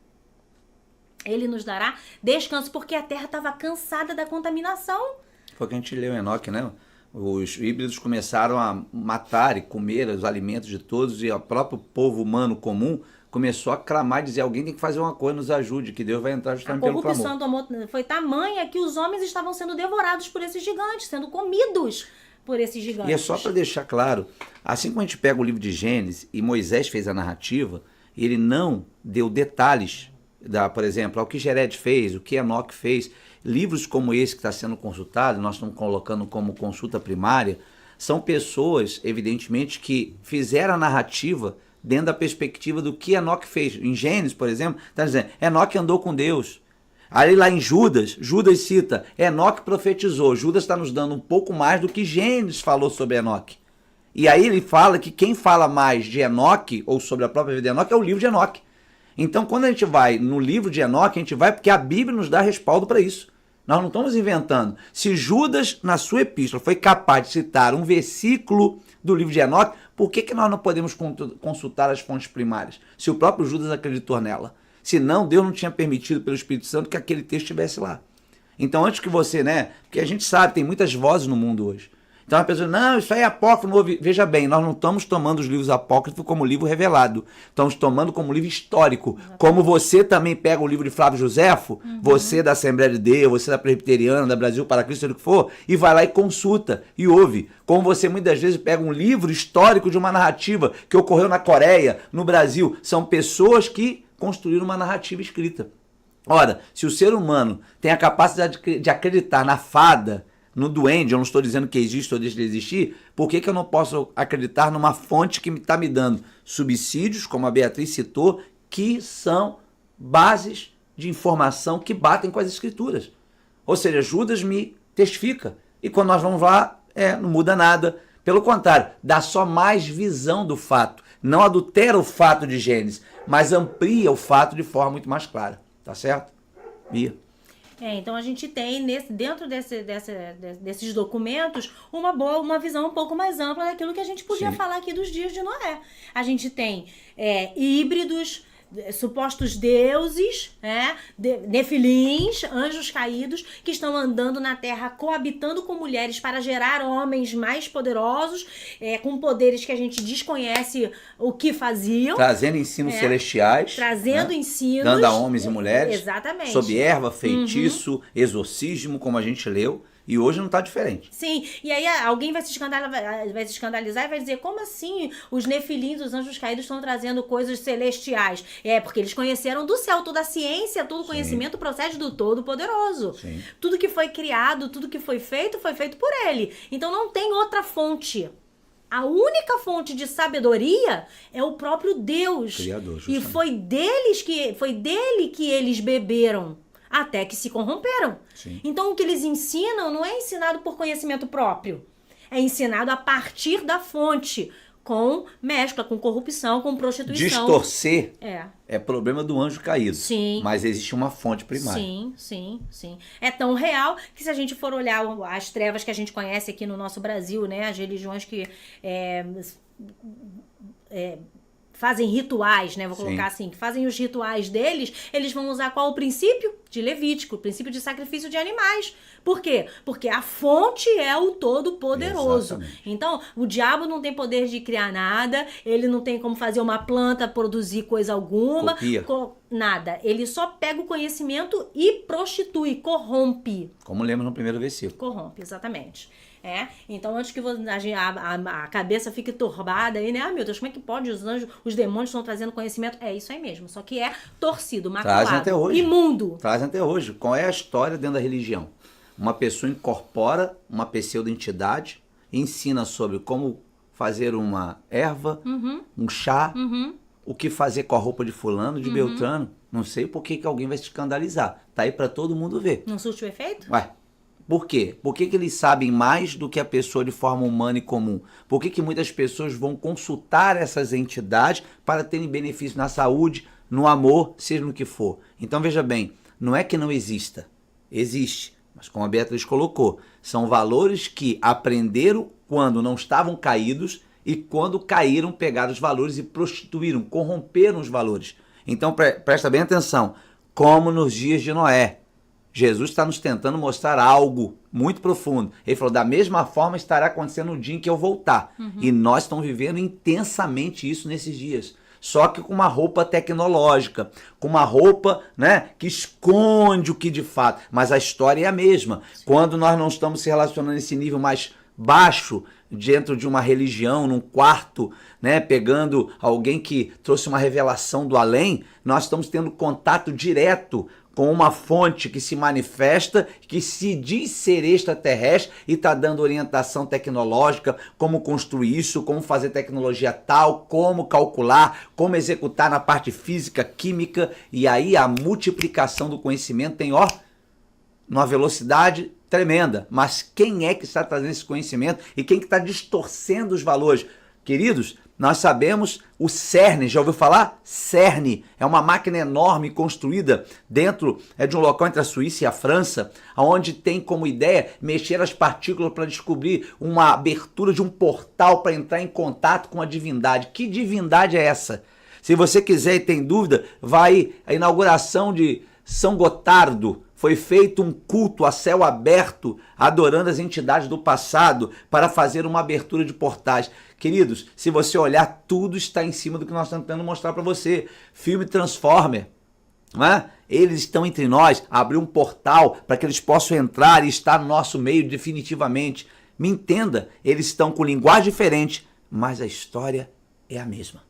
Ele nos dará descanso, porque a terra estava cansada da contaminação. Foi o que a gente leu em Enoque, né? Os híbridos começaram a matar e comer os alimentos de todos, e o próprio povo humano comum começou a clamar e dizer: alguém tem que fazer uma coisa, nos ajude, que Deus vai entrar justamente pelo clamor. A corrupção foi tamanha que os homens estavam sendo devorados por esses gigantes, sendo comidos por esses gigantes. E é só para deixar claro, assim como a gente pega o livro de Gênesis e Moisés fez a narrativa, ele não deu detalhes, por exemplo, o que Jered fez, o que Enoque fez. Livros como esse que está sendo consultado, nós estamos colocando como consulta primária, são pessoas, evidentemente, que fizeram a narrativa dentro da perspectiva do que Enoque fez. Em Gênesis, por exemplo, está dizendo, Enoque andou com Deus. Aí lá em Judas cita, Enoque profetizou. Judas está nos dando um pouco mais do que Gênesis falou sobre Enoque. E aí ele fala que quem fala mais de Enoque, ou sobre a própria vida de Enoque, é o livro de Enoque. Então, quando a gente vai no livro de Enoque, a gente vai porque a Bíblia nos dá respaldo para isso. Nós não estamos inventando. Se Judas, na sua epístola, foi capaz de citar um versículo do livro de Enoque, por que nós não podemos consultar as fontes primárias? Se o próprio Judas acreditou nela. Senão, Deus não tinha permitido pelo Espírito Santo que aquele texto estivesse lá. Então, antes que você, porque a gente sabe, tem muitas vozes no mundo hoje. Então a pessoa, não, isso aí é apócrifo, não ouvi. Veja bem, nós não estamos tomando os livros apócrifos como livro revelado. Estamos tomando como livro histórico. Como você também pega o livro de Flávio Josefo, você da Assembleia de Deus, você da Presbiteriana, da Brasil para Cristo, seja o que for, e vai lá e consulta e ouve. Como você muitas vezes pega um livro histórico de uma narrativa que ocorreu na Coreia, no Brasil. São pessoas que construíram uma narrativa escrita. Ora, se o ser humano tem a capacidade de acreditar na fada, no duende, eu não estou dizendo que existe ou deixa de existir, por que eu não posso acreditar numa fonte que está me dando subsídios, como a Beatriz citou, que são bases de informação que batem com as escrituras? Ou seja, Judas me testifica. E quando nós vamos lá, não muda nada. Pelo contrário, dá só mais visão do fato. Não adultera o fato de Gênesis, mas amplia o fato de forma muito mais clara. Tá certo? Bia? Então a gente tem dentro desses documentos uma visão um pouco mais ampla daquilo que a gente podia falar aqui dos dias de Noé. A gente tem híbridos, supostos deuses, nefilins, anjos caídos, que estão andando na terra, coabitando com mulheres para gerar homens mais poderosos, com poderes que a gente desconhece o que faziam. Trazendo ensinos celestiais. Trazendo ensinos. Dando a homens e mulheres. Exatamente. Sob erva, feitiço, exorcismo, como a gente leu. E hoje não está diferente. Sim, e aí alguém vai se escandalizar e vai dizer, como assim os nefilins, os anjos caídos estão trazendo coisas celestiais? Porque eles conheceram do céu, toda a ciência, todo o conhecimento procede do Todo-Poderoso. Tudo que foi criado, tudo que foi feito por ele. Então não tem outra fonte. A única fonte de sabedoria é o próprio Deus. Criador, e foi dele que eles beberam. Até que se corromperam. Então, o que eles ensinam não é ensinado por conhecimento próprio. É ensinado a partir da fonte, com mescla, com corrupção, com prostituição. Distorcer é problema do anjo caído. Sim. Mas existe uma fonte primária. Sim. É tão real que se a gente for olhar as trevas que a gente conhece aqui no nosso Brasil, as religiões que fazem rituais, vou colocar assim, que fazem os rituais deles, eles vão usar qual o princípio? De Levítico, o princípio de sacrifício de animais. Por quê? Porque a fonte é o Todo-Poderoso. Então, o diabo não tem poder de criar nada, ele não tem como fazer uma planta produzir coisa alguma, nada. Ele só pega o conhecimento e prostitui, corrompe. Como lemos no primeiro versículo. Corrompe, exatamente. Então antes que a cabeça fique turbada aí, meu Deus, como é que pode os anjos, os demônios estão trazendo conhecimento? É isso aí mesmo, só que é torcido, maculado, trazem até hoje. Imundo. Trazem até hoje. Qual é a história dentro da religião? Uma pessoa incorpora uma pseudo-entidade, ensina sobre como fazer uma erva, um chá, o que fazer com a roupa de fulano, de Beltrano. Não sei por que alguém vai se escandalizar. Tá aí pra todo mundo ver. Não surte o efeito? Por quê? Por que eles sabem mais do que a pessoa de forma humana e comum? Por que muitas pessoas vão consultar essas entidades para terem benefício na saúde, no amor, seja no que for? Então veja bem, não é que não exista. Existe. Mas como a Beatriz colocou, são valores que aprenderam quando não estavam caídos e quando caíram pegaram os valores e prostituíram, corromperam os valores. Então presta bem atenção. como nos dias de Noé. Jesus está nos tentando mostrar algo muito profundo. Ele falou, da mesma forma estará acontecendo no dia em que eu voltar. E nós estamos vivendo intensamente isso nesses dias. Só que com uma roupa tecnológica, com uma roupa, né, que esconde o que de fato. Mas a história é a mesma. Quando nós não estamos se relacionando nesse nível mais baixo, dentro de uma religião, num quarto, né, pegando alguém que trouxe uma revelação do além, nós estamos tendo contato direto com uma fonte que se manifesta, que se diz ser extraterrestre e está dando orientação tecnológica, como construir isso, como fazer tecnologia tal, como calcular, como executar na parte física, química, e aí a multiplicação do conhecimento tem, numa velocidade tremenda. Mas quem é que está trazendo esse conhecimento e quem que está distorcendo os valores? Queridos, nós sabemos o CERN, já ouviu falar? CERN é uma máquina enorme construída dentro de um local entre a Suíça e a França, onde tem como ideia mexer as partículas para descobrir uma abertura de um portal para entrar em contato com a divindade. Que divindade é essa? Se você quiser e tem dúvida, vai à inauguração de São Gotardo. Foi feito um culto a céu aberto, adorando as entidades do passado, para fazer uma abertura de portais. Queridos, se você olhar, tudo está em cima do que nós estamos tentando mostrar para você. Filme Transformer, não é? Eles estão entre nós, abrir um portal para que eles possam entrar e estar no nosso meio definitivamente. Me entenda, eles estão com linguagem diferente, mas a história é a mesma.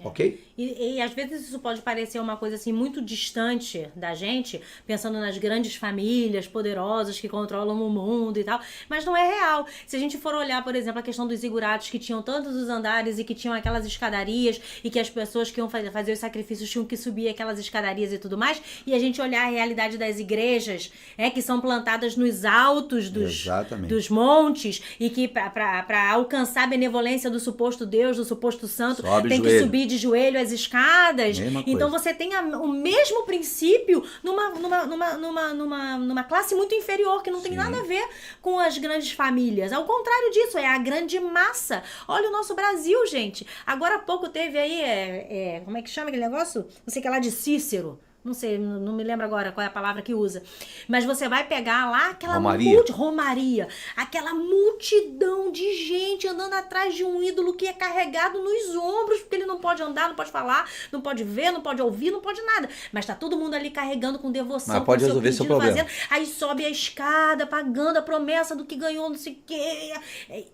Ok? E às vezes isso pode parecer uma coisa assim muito distante da gente, pensando nas grandes famílias poderosas que controlam o mundo e tal, mas não é real. Se a gente for olhar, por exemplo, a questão dos zigurates que tinham tantos os andares e que tinham aquelas escadarias e que as pessoas que iam fazer os sacrifícios tinham que subir aquelas escadarias e tudo mais, e a gente olhar a realidade das igrejas, que são plantadas nos altos dos montes e que para alcançar a benevolência do suposto Deus, do suposto santo, tem que subir de joelho as escadas. Então você tem o mesmo princípio numa classe muito inferior, que não tem nada a ver com as grandes famílias. Ao contrário disso, é a grande massa. Olha o nosso Brasil, gente. Agora há pouco teve aí, como é que chama aquele negócio? Não sei o que lá, de Cícero. Não sei, não me lembro agora qual é a palavra que usa. Mas você vai pegar lá aquela romaria, aquela multidão de gente andando atrás de um ídolo que é carregado nos ombros, porque ele não pode andar, não pode falar, não pode ver, não pode ouvir, não pode nada. Mas tá todo mundo ali carregando com devoção. Mas pode resolver seu problema. Aí sobe a escada, pagando a promessa do que ganhou, não sei o quê.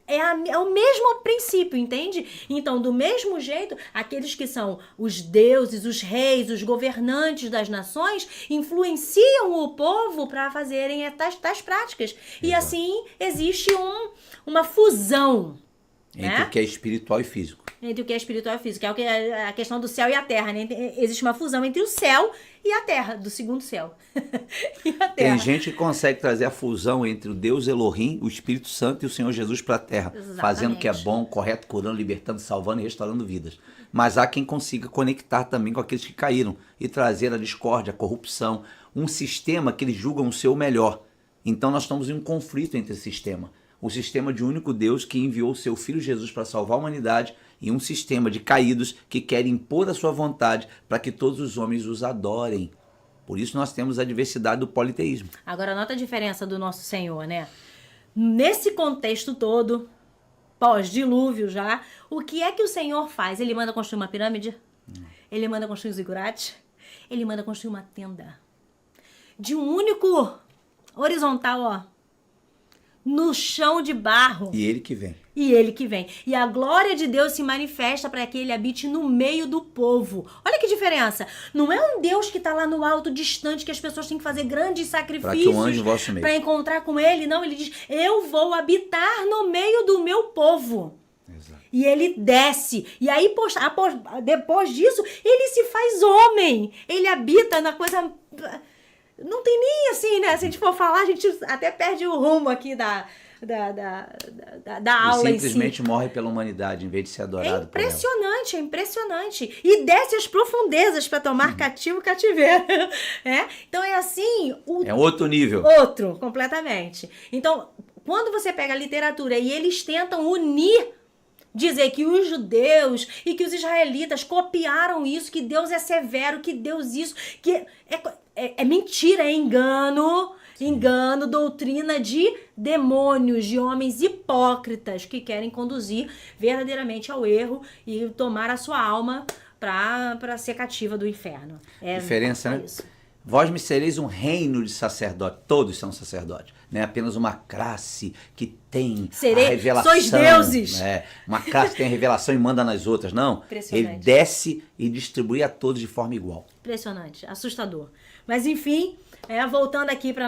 É o mesmo princípio, entende? Então, do mesmo jeito, aqueles que são os deuses, os reis, os governantes das nações influenciam o povo para fazerem tais práticas. E assim existe uma fusão entre o que é espiritual e físico. Entre o que é espiritual e físico, que é a questão do céu e a terra, né? Existe uma fusão entre o céu e a terra, do segundo céu. E a terra. Tem gente que consegue trazer a fusão entre o Deus Elohim, o Espírito Santo e o Senhor Jesus para a terra. Exatamente. Fazendo o que é bom, correto, curando, libertando, salvando e restaurando vidas. Mas há quem consiga conectar também com aqueles que caíram e trazer a discórdia, a corrupção, um sistema que eles julgam ser o melhor. Então nós estamos em um conflito entre esse sistema. O sistema de um único Deus que enviou o seu Filho Jesus para salvar a humanidade e um sistema de caídos que querem impor a sua vontade para que todos os homens os adorem. Por isso nós temos a diversidade do politeísmo. Agora nota a diferença do nosso Senhor, né? Nesse contexto todo, pós-dilúvio já, o que é que o Senhor faz? Ele manda construir uma pirâmide? Ele manda construir um zigurate? Ele manda construir uma tenda. De um único horizontal, no chão de barro. E ele que vem. E a glória de Deus se manifesta para que ele habite no meio do povo. Olha que diferença. Não é um Deus que está lá no alto, distante, que as pessoas têm que fazer grandes sacrifícios para encontrar com ele. Não, ele diz, eu vou habitar no meio do meu povo. Exato. E ele desce. E aí, depois disso, ele se faz homem. Ele habita na coisa... Não tem nem assim, né? Se a gente for falar, a gente até perde o rumo aqui da aula. E simplesmente morre pela humanidade em vez de ser adorado. É impressionante. E desce as profundezas para tomar cativeiro. Então é assim. É outro nível. Outro, completamente. Então, quando você pega a literatura e eles tentam unir dizer que os judeus e que os israelitas copiaram isso, que Deus é severo, que Deus isso, que é mentira, é engano. Engano, doutrina de demônios, de homens hipócritas que querem conduzir verdadeiramente ao erro e tomar a sua alma para ser cativa do inferno. Diferença, né? Isso. Vós me sereis um reino de sacerdote. Todos são sacerdotes. Não é apenas uma classe que tem a revelação. Sois deuses. Uma classe que tem a revelação e manda nas outras. Não. Ele desce e distribui a todos de forma igual. Impressionante. Assustador. Mas enfim, voltando aqui para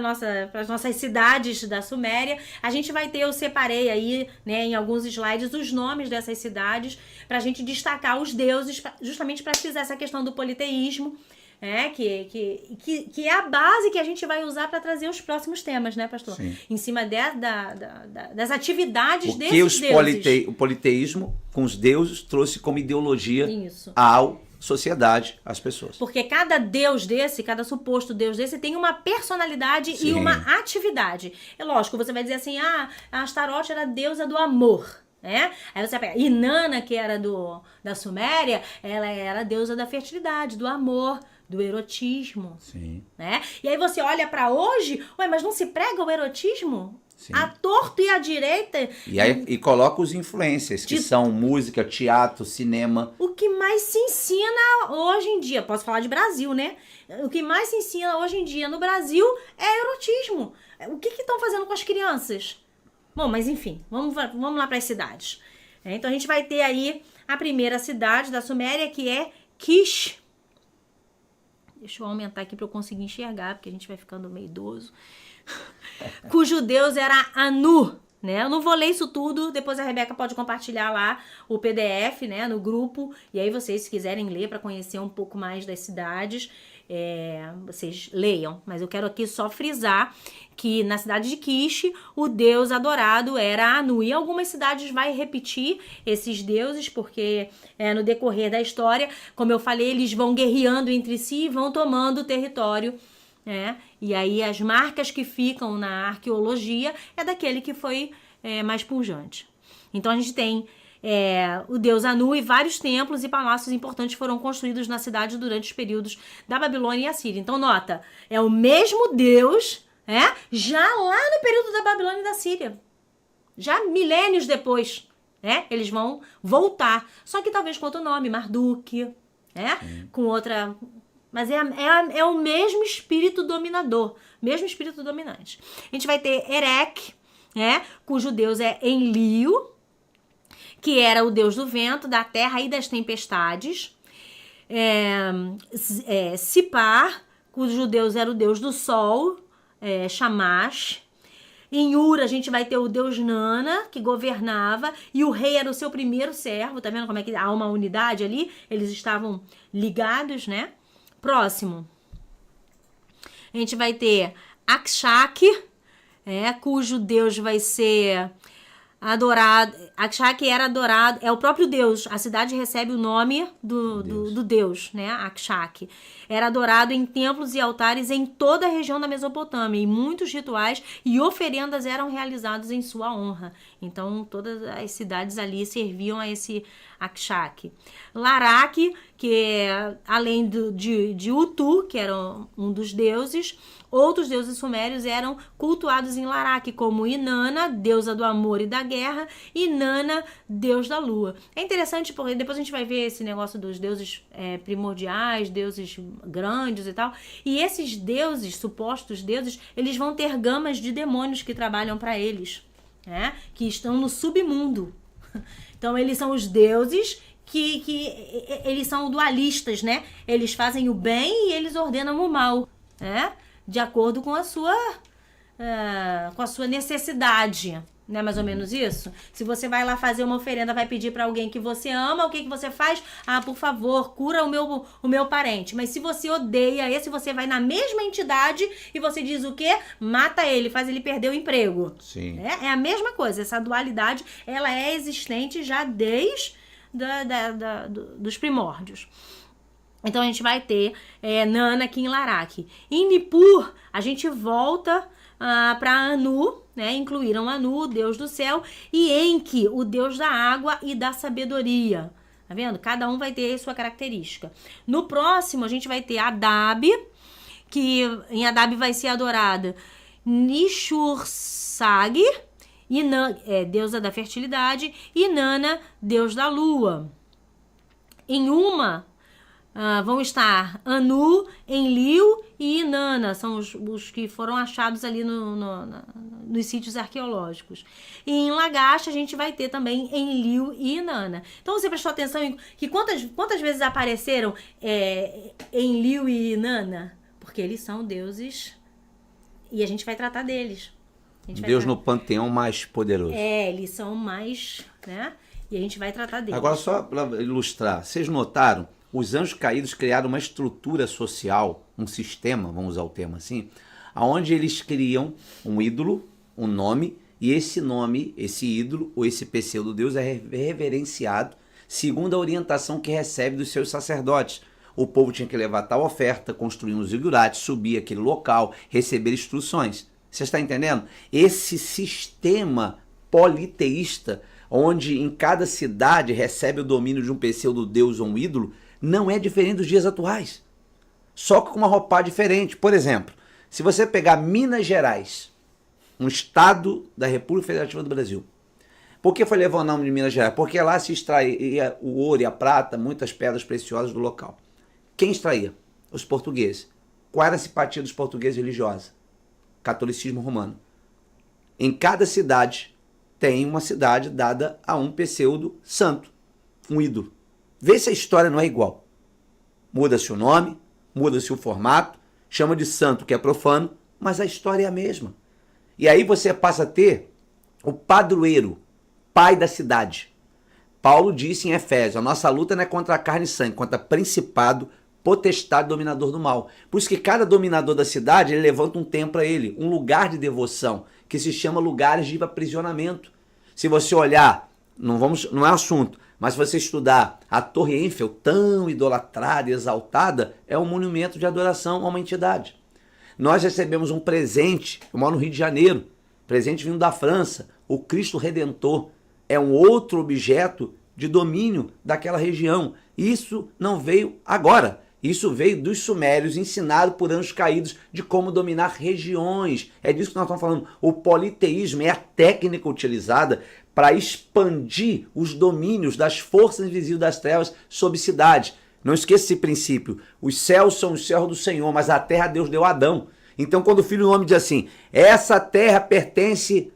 as nossas cidades da Suméria, a gente vai ter, eu separei aí, né, em alguns slides, os nomes dessas cidades, para a gente destacar os deuses, justamente para frisar essa questão do politeísmo, que é a base que a gente vai usar para trazer os próximos temas, né, pastor? Sim. Em cima das atividades desses deuses. O politeísmo com os deuses trouxe como ideologia à sociedade, às pessoas. Porque cada deus desse, cada suposto deus desse tem uma personalidade e uma atividade. É lógico, você vai dizer assim, a Astarote era a deusa do amor. Aí você pega Inanna, que era da Suméria, ela era a deusa da fertilidade, do amor, do erotismo. Sim. Né? E aí você olha pra hoje, mas não se prega o erotismo? Sim. A torto e a direita. E coloca os influencers, que são música, teatro, cinema. O que mais se ensina hoje em dia, posso falar de Brasil, né? O que mais se ensina hoje em dia no Brasil é erotismo. O que estão fazendo com as crianças? Bom, mas enfim, vamos lá para as cidades. Então a gente vai ter aí a primeira cidade da Suméria, que é Kish. Deixa eu aumentar aqui para eu conseguir enxergar, porque a gente vai ficando meio idoso. Cujo deus era Anu, né? Eu não vou ler isso tudo, depois a Rebeca pode compartilhar lá o PDF, né, no grupo, e aí vocês, se quiserem ler para conhecer um pouco mais das cidades, vocês leiam. Mas eu quero aqui só frisar que na cidade de Kish, o deus adorado era Anu. E algumas cidades vai repetir esses deuses, porque no decorrer da história, como eu falei, eles vão guerreando entre si e vão tomando território. E aí as marcas que ficam na arqueologia é daquele que foi mais pujante. Então a gente tem o deus Anu, e vários templos e palácios importantes foram construídos na cidade durante os períodos da Babilônia e Assíria. Então nota, é o mesmo deus, já lá no período da Babilônia e da Síria, já milênios depois, eles vão voltar, só que talvez com outro nome, Marduk, com outra... Mas é o mesmo espírito dominador, mesmo espírito dominante. A gente vai ter Erech, cujo deus é Enlil, que era o deus do vento, da terra e das tempestades. Sipar, cujo deus era o deus do sol, Shamash. Em Ur, a gente vai ter o deus Nana, que governava, e o rei era o seu primeiro servo. Tá vendo como é que há uma unidade ali? Eles estavam ligados, né? Próximo, a gente vai ter Akshak, cujo deus vai ser adorado. Akshak era adorado, é o próprio deus. A cidade recebe o nome do deus, Akshak. Era adorado em templos e altares em toda a região da Mesopotâmia, e muitos rituais e oferendas eram realizados em sua honra. Então todas as cidades ali serviam a esse Akshak. Larak, que além de Utu, que era um dos deuses, outros deuses sumérios eram cultuados em Larak, como Inanna, deusa do amor e da guerra, e Nana, deus da lua. É interessante porque depois a gente vai ver esse negócio dos deuses primordiais, deuses grandes e tal, e esses deuses, supostos deuses, eles vão ter gamas de demônios que trabalham para eles, que estão no submundo. Então eles são os deuses que eles são dualistas, Eles fazem o bem e eles ordenam o mal, de acordo com a sua necessidade. Não é mais ou menos isso? Se você vai lá fazer uma oferenda, vai pedir para alguém que você ama, o que você faz? Por favor, cura o meu parente. Mas se você odeia esse, você vai na mesma entidade e você diz o quê? Mata ele, faz ele perder o emprego. Sim. É a mesma coisa. Essa dualidade, ela é existente já desde dos primórdios. Então a gente vai ter Nana aqui em Larak. Em Nippur, a gente volta para Anu, né, incluíram Anu, Deus do céu, e Enki, o Deus da água e da sabedoria. Tá vendo? Cada um vai ter sua característica. No próximo, a gente vai ter Adab, que em Adab vai ser adorada Nishursag, deusa da fertilidade, e Nana, deus da lua. Em Uma, vão estar Anu, Enlil e Inanna, são os que foram achados ali nos sítios arqueológicos. E em Lagash a gente vai ter também Enlil e Inanna. Então você prestou atenção em que quantas vezes apareceram Enlil e Inanna? Porque eles são deuses e a gente vai tratar deles. Deus no panteão mais poderoso. Eles são mais, né? E a gente vai tratar deles. Agora, só para ilustrar, vocês notaram? Os anjos caídos criaram uma estrutura social, um sistema, vamos usar o termo assim, onde eles criam um ídolo, um nome, e esse nome, esse ídolo ou esse pseudo-deus é reverenciado segundo a orientação que recebe dos seus sacerdotes. O povo tinha que levar tal oferta, construir um zigurate, subir aquele local, receber instruções. Você está entendendo? Esse sistema politeísta, onde em cada cidade recebe o domínio de um pseudo-deus ou um ídolo, não é diferente dos dias atuais. Só com uma roupagem diferente. Por exemplo, se você pegar Minas Gerais, um estado da República Federativa do Brasil. Por que foi levar o nome de Minas Gerais? Porque lá se extraía o ouro e a prata, muitas pedras preciosas do local. Quem extraía? Os portugueses. Qual era a simpatia dos portugueses religiosa? Catolicismo romano. Em cada cidade tem uma cidade dada a um pseudo-santo, um ídolo. Vê se a história não é igual. Muda-se o nome, muda-se o formato, chama de santo que é profano, mas a história é a mesma. E aí você passa a ter o padroeiro, pai da cidade. Paulo disse em Efésios, a nossa luta não é contra a carne e sangue, contra principado, potestade, dominador do mal. Por isso que cada dominador da cidade, ele levanta um templo para ele, um lugar de devoção, que se chama lugares de aprisionamento. Se você olhar, não é assunto, mas se você estudar a Torre Eiffel, tão idolatrada e exaltada, é um monumento de adoração a uma entidade. Nós recebemos um presente, eu moro no Rio de Janeiro, presente vindo da França, o Cristo Redentor. É um outro objeto de domínio daquela região. Isso não veio agora. Isso veio dos sumérios, ensinado por anjos caídos de como dominar regiões. É disso que nós estamos falando. O politeísmo é a técnica utilizada para expandir os domínios das forças invisíveis das trevas sobre cidades. Não esqueça esse princípio. Os céus são os céus do Senhor, mas a terra Deus deu a Adão. Então, quando o filho do homem diz assim, essa terra pertence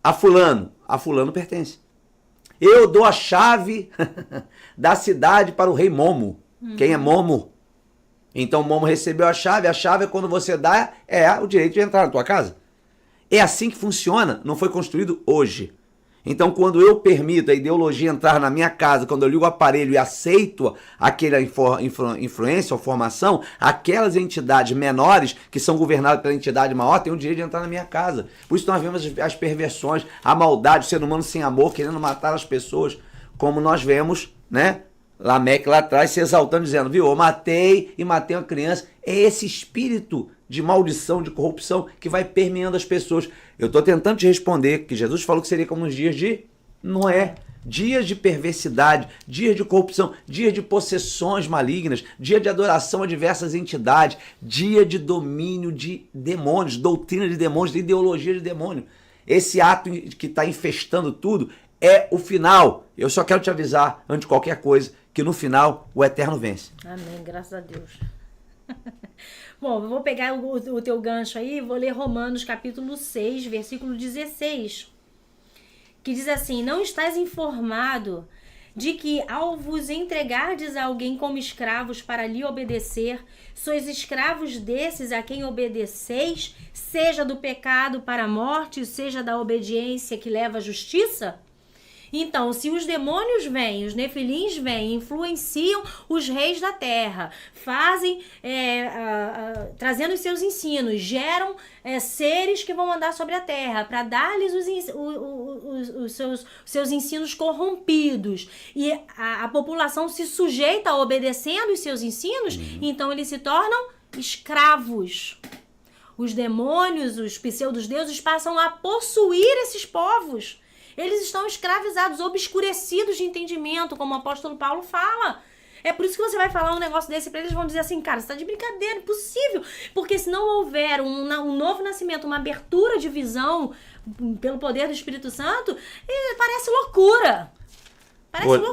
a fulano pertence. Eu dou a chave da cidade para o rei Momo. Quem é Momo? Então Momo recebeu a chave é quando você dá, o direito de entrar na tua casa. É assim que funciona, não foi construído hoje. Então quando eu permito a ideologia entrar na minha casa, quando eu ligo o aparelho e aceito aquela influência ou formação, aquelas entidades menores que são governadas pela entidade maior têm o direito de entrar na minha casa. Por isso nós vemos as perversões, a maldade, o ser humano sem amor, querendo matar as pessoas, como nós vemos, né? Lameque lá atrás se exaltando, dizendo, viu, eu matei e matei uma criança. É esse espírito de maldição, de corrupção que vai permeando as pessoas. Eu estou tentando te responder que Jesus falou que seria como nos dias de Noé. Dias de perversidade, dias de corrupção, dias de possessões malignas, dia de adoração a diversas entidades, dia de domínio de demônios, doutrina de demônios, de ideologia de demônio. Esse ato que está infestando tudo é o final. Eu só quero te avisar, antes de qualquer coisa, que no final o eterno vence. Amém, graças a Deus. Bom, eu vou pegar o teu gancho aí, vou ler Romanos capítulo 6, versículo 16, que diz assim, não estás informado de que ao vos entregardes a alguém como escravos para lhe obedecer, sois escravos desses a quem obedeceis, seja do pecado para a morte, seja da obediência que leva à justiça? Então, se os demônios vêm, os nefilins vêm, influenciam os reis da terra, fazem, trazendo os seus ensinos, geram seres que vão andar sobre a terra para dar-lhes os seus ensinos corrompidos, e a população se sujeita obedecendo os seus ensinos, então eles se tornam escravos. os demônios, os pseudos-deuses passam a possuir esses povos. Eles estão escravizados, obscurecidos de entendimento, como o apóstolo Paulo fala. É por isso que você vai falar um negócio desse pra eles, vão dizer assim, cara, você tá de brincadeira, impossível. Porque se não houver um novo nascimento, uma abertura de visão pelo poder do Espírito Santo, parece loucura.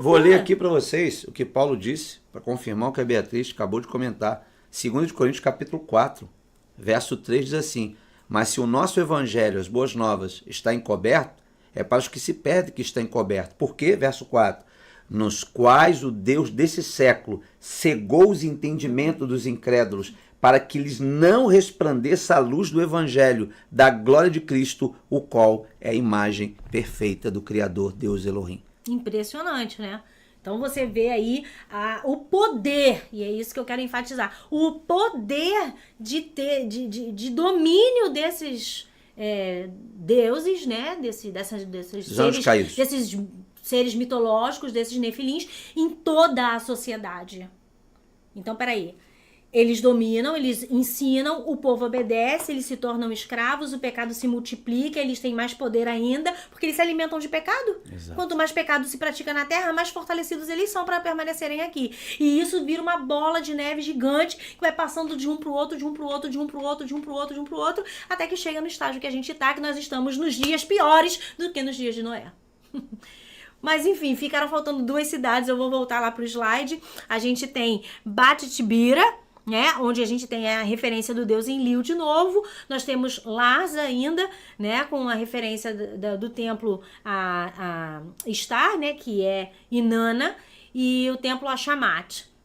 Vou ler aqui para vocês o que Paulo disse, para confirmar o que a Beatriz acabou de comentar. 2 Coríntios capítulo 4, verso 3 diz assim: mas se o nosso evangelho, as boas novas, está encoberto, é para os que se perdem que está encoberto. Por quê? Verso 4. Nos quais o Deus desse século cegou os entendimentos dos incrédulos, para que lhes não resplandeça a luz do evangelho da glória de Cristo, o qual é a imagem perfeita do Criador, Deus Elohim. Impressionante, né? Então você vê aí o poder, e é isso que eu quero enfatizar, o poder de domínio desses deuses, né? Desses seres mitológicos, desses nefilins, em toda a sociedade. Então, peraí. Eles dominam, eles ensinam, o povo obedece, eles se tornam escravos, o pecado se multiplica, eles têm mais poder ainda, porque eles se alimentam de pecado. Exato. Quanto mais pecado se pratica na terra, mais fortalecidos eles são para permanecerem aqui. E isso vira uma bola de neve gigante que vai passando de um pro outro, de um pro outro, de um pro outro, de um pro outro, de um pro outro, até que chega no estágio que a gente tá, que nós estamos nos dias piores do que nos dias de Noé. Mas enfim, ficaram faltando 2 cidades, eu vou voltar lá pro slide. A gente tem Bat-Tibira, né, onde a gente tem a referência do deus Enlil de novo. Nós temos Lars ainda, né, com a referência do templo a Star, né, que é Inanna, e o templo a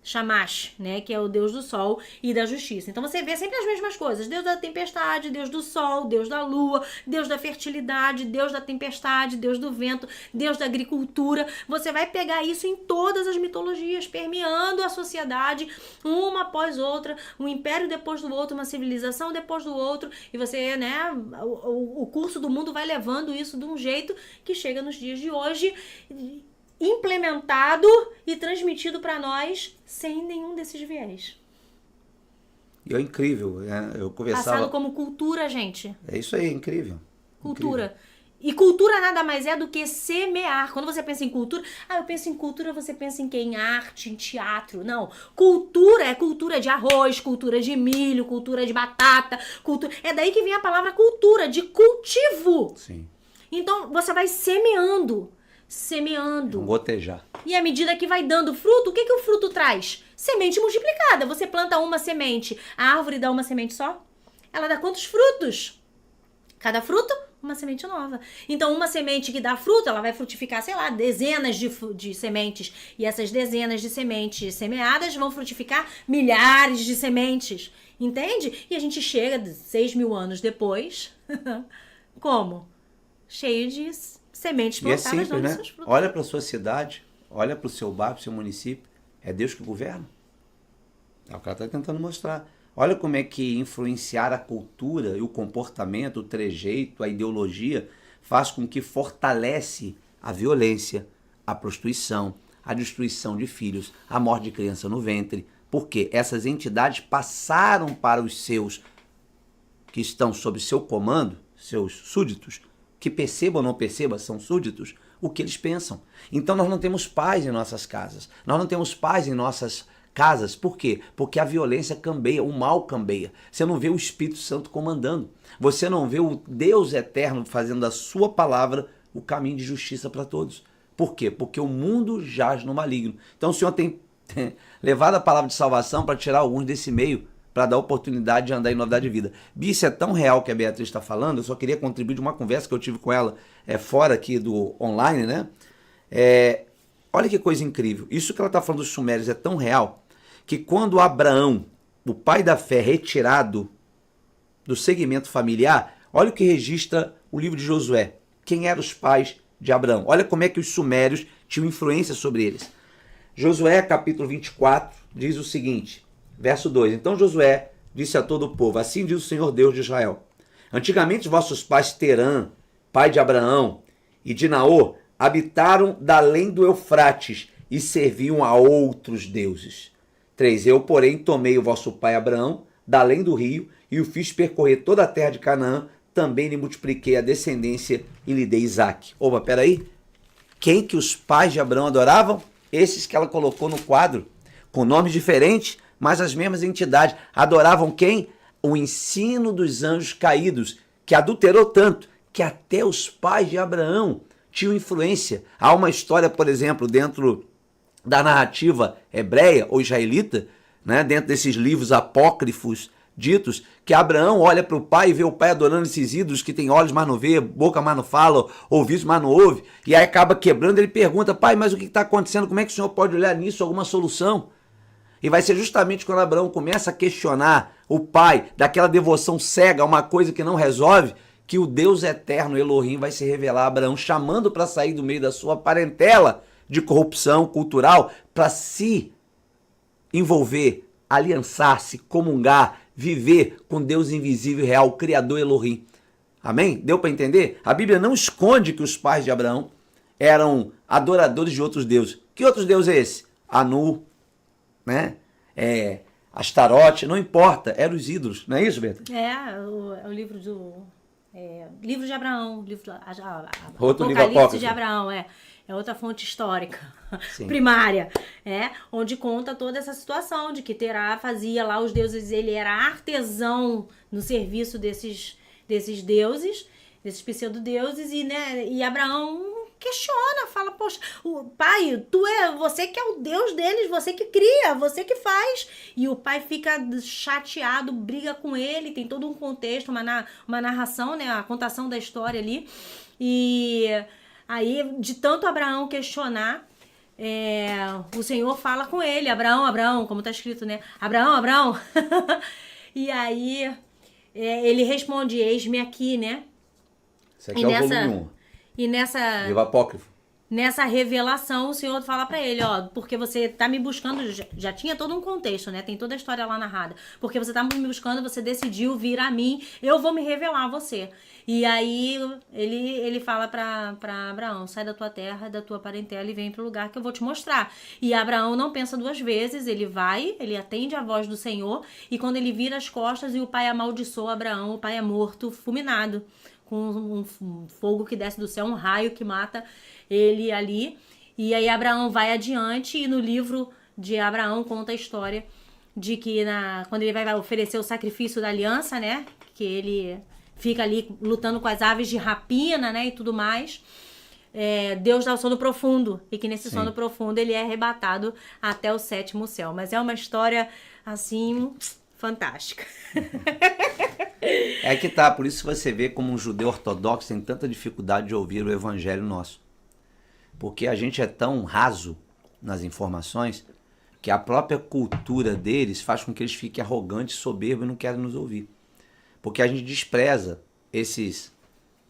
Shamash, né, que é o deus do sol e da justiça. Então você vê sempre as mesmas coisas: deus da tempestade, deus do sol, deus da lua, deus da fertilidade, deus da tempestade, deus do vento, deus da agricultura. Você vai pegar isso em todas as mitologias, permeando a sociedade, uma após outra, um império depois do outro, uma civilização depois do outro, e você, né, o curso do mundo vai levando isso de um jeito que chega nos dias de hoje, implementado e transmitido para nós sem nenhum desses viés. E é incrível, né? Eu conversava... Passado como cultura, gente. É isso aí, incrível. Cultura. Incrível. E cultura nada mais é do que semear. Quando você pensa em cultura, eu penso em cultura, você pensa em quê? Em arte, em teatro. Não. Cultura é cultura de arroz, cultura de milho, cultura de batata, cultura... É daí que vem a palavra cultura, de cultivo. Sim. Então, você vai semeando. Um gotejar. E à medida que vai dando fruto, o que o fruto traz? Semente multiplicada. Você planta uma semente, a árvore dá uma semente só? Ela dá quantos frutos? Cada fruto, uma semente nova. Então, uma semente que dá fruto, ela vai frutificar, sei lá, dezenas de sementes. E essas dezenas de sementes semeadas vão frutificar milhares de sementes. Entende? E a gente chega 6.000 anos depois, como? Cheio de sementes plantadas. E é simples, né? Olha para a sua cidade, olha para o seu bairro, para o seu município. É Deus que governa. É o que ela está tentando mostrar. Olha como é que influenciar a cultura e o comportamento, o trejeito, a ideologia faz com que fortalece a violência, a prostituição, a destruição de filhos, a morte de criança no ventre. Porque essas entidades passaram para os seus que estão sob seu comando, seus súditos, que percebam ou não percebam, são súditos, o que eles pensam. Então nós não temos paz em nossas casas, nós não temos paz em nossas casas. Por quê? Porque a violência cambeia, o mal cambeia. Você não vê o Espírito Santo comandando, você não vê o Deus eterno fazendo da sua palavra o caminho de justiça para todos. Por quê? Porque o mundo jaz no maligno. Então o Senhor tem levado a palavra de salvação para tirar alguns desse meio, para dar oportunidade de andar em novidade de vida. Isso é tão real que a Beatriz está falando. Eu só queria contribuir de uma conversa que eu tive com ela fora aqui do online, né? Olha que coisa incrível. Isso que ela está falando dos sumérios é tão real que quando Abraão, o pai da fé, retirado do segmento familiar, olha o que registra o livro de Josué. Quem eram os pais de Abraão? Olha como é que os sumérios tinham influência sobre eles. Josué, capítulo 24, diz o seguinte... Verso 2. Então Josué disse a todo o povo: assim diz o Senhor Deus de Israel. Antigamente vossos pais Terã, pai de Abraão, e de Naor, habitaram da além do Eufrates e serviam a outros deuses. 3. Eu, porém, tomei o vosso pai Abraão da além do rio, e o fiz percorrer toda a terra de Canaã, também lhe multipliquei a descendência e lhe dei Isaque. Opa, peraí. Quem que os pais de Abraão adoravam? Esses que ela colocou no quadro, com nomes diferentes, mas as mesmas entidades. Adoravam quem? O ensino dos anjos caídos, que adulterou tanto, que até os pais de Abraão tinham influência. Há uma história, por exemplo, dentro da narrativa hebreia ou israelita, né, dentro desses livros apócrifos ditos, que Abraão olha para o pai e vê o pai adorando esses ídolos que tem olhos, mas não vê, boca, mas não fala, ouvidos, mas não ouve, e aí acaba quebrando. Ele pergunta: pai, mas o que está acontecendo? Como é que o senhor pode olhar nisso, alguma solução? E vai ser justamente quando Abraão começa a questionar o pai daquela devoção cega a uma coisa que não resolve, que o Deus eterno, Elohim, vai se revelar a Abraão, chamando para sair do meio da sua parentela de corrupção cultural, para se envolver, aliançar-se, comungar, viver com Deus invisível e real, o Criador Elohim. Amém? Deu para entender? A Bíblia não esconde que os pais de Abraão eram adoradores de outros deuses. Que outros deuses é esse? Anu, né? Astarote, não importa, eram os ídolos, não é isso, Beta? É o livro do... livro de Abraão, Outro livro Apocalipse apócrifo de Abraão, é outra fonte histórica, Sim. primária, onde conta toda essa situação de que Terá fazia lá os deuses, ele era artesão no serviço desses deuses, desses pseudodeuses, e Abraão questiona, fala: poxa, pai, você que é o Deus deles, você que cria, você que faz. E o pai fica chateado, briga com ele, tem todo um contexto, uma narração, né, a contação da história ali. E aí, de tanto Abraão questionar, o Senhor fala com ele: Abraão, como tá escrito, né? Abraão. E aí, ele responde: eis-me aqui, né? Isso aqui é o volume 1. E Livro apócrifo. nessa revelação, o Senhor fala pra ele: ó, porque você tá me buscando, já tinha todo um contexto, né? Tem toda a história lá narrada. Porque você tá me buscando, você decidiu vir a mim, eu vou me revelar a você. E aí ele fala pra Abraão: sai da tua terra, da tua parentela e vem pro lugar que eu vou te mostrar. E Abraão não pensa duas vezes, ele vai, ele atende a voz do Senhor, e quando ele vira as costas e o pai amaldiçoa Abraão, o pai é morto, fulminado, com um fogo que desce do céu, um raio que mata ele ali. E aí Abraão vai adiante, e no livro de Abraão conta a história de que quando ele vai oferecer o sacrifício da aliança, né, que ele fica ali lutando com as aves de rapina, né, e tudo mais, Deus dá o sono profundo, e que nesse sono profundo ele é arrebatado até o 7º céu. Mas é uma história, assim, fantástica. É que tá, por isso você vê como um judeu ortodoxo tem tanta dificuldade de ouvir o evangelho nosso. Porque a gente é tão raso nas informações que a própria cultura deles faz com que eles fiquem arrogantes, soberbos e não querem nos ouvir. Porque a gente despreza esses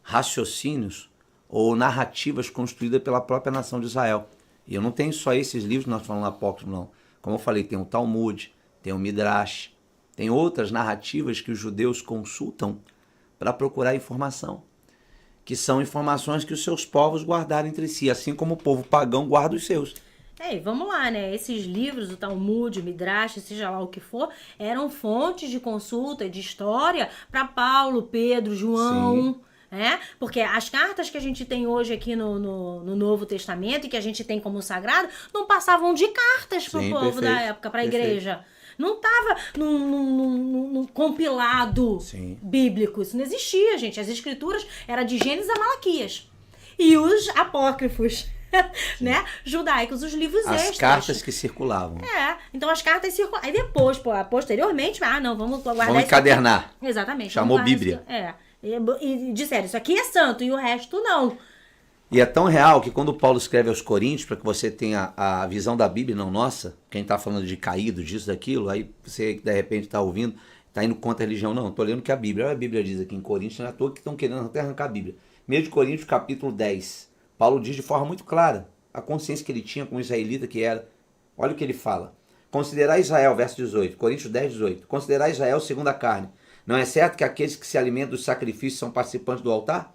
raciocínios ou narrativas construídas pela própria nação de Israel. E eu não tenho só esses livros que nós falamos apócrifos, não. Como eu falei, tem o Talmud, tem o Midrash, tem outras narrativas que os judeus consultam para procurar informação, que são informações que os seus povos guardaram entre si, assim como o povo pagão guarda os seus. E vamos lá, né? Esses livros, o Talmud, o Midrash, seja lá o que for, eram fontes de consulta e de história para Paulo, Pedro, João, né? Porque as cartas que a gente tem hoje aqui no Novo Testamento e que a gente tem como sagrado, não passavam de cartas para o povo da época, para a igreja. Não estava num compilado bíblico. Isso não existia, gente. As escrituras eram de Gênesis a Malaquias. E os apócrifos, né, judaicos, os livros extras. As cartas que circulavam. Então as cartas circulavam. Aí depois, posteriormente, não, vamos guardar vamos encadernar. Exatamente. Chamou Bíblia. E disseram: isso aqui é santo e o resto não. E é tão real que quando Paulo escreve aos Coríntios, para que você tenha a visão da Bíblia, não nossa, quem está falando de caído, disso, daquilo, aí você de repente está ouvindo, está indo contra a religião. Não, estou lendo o que a Bíblia diz aqui em Coríntios, não é à toa que estão querendo até arrancar a Bíblia. 1 Coríntios, capítulo 10, Paulo diz de forma muito clara a consciência que ele tinha como israelita que era. Olha o que ele fala: considerar Israel, verso 18, Coríntios 10, 18, considerar Israel segundo a carne. Não é certo que aqueles que se alimentam dos sacrifícios são participantes do altar?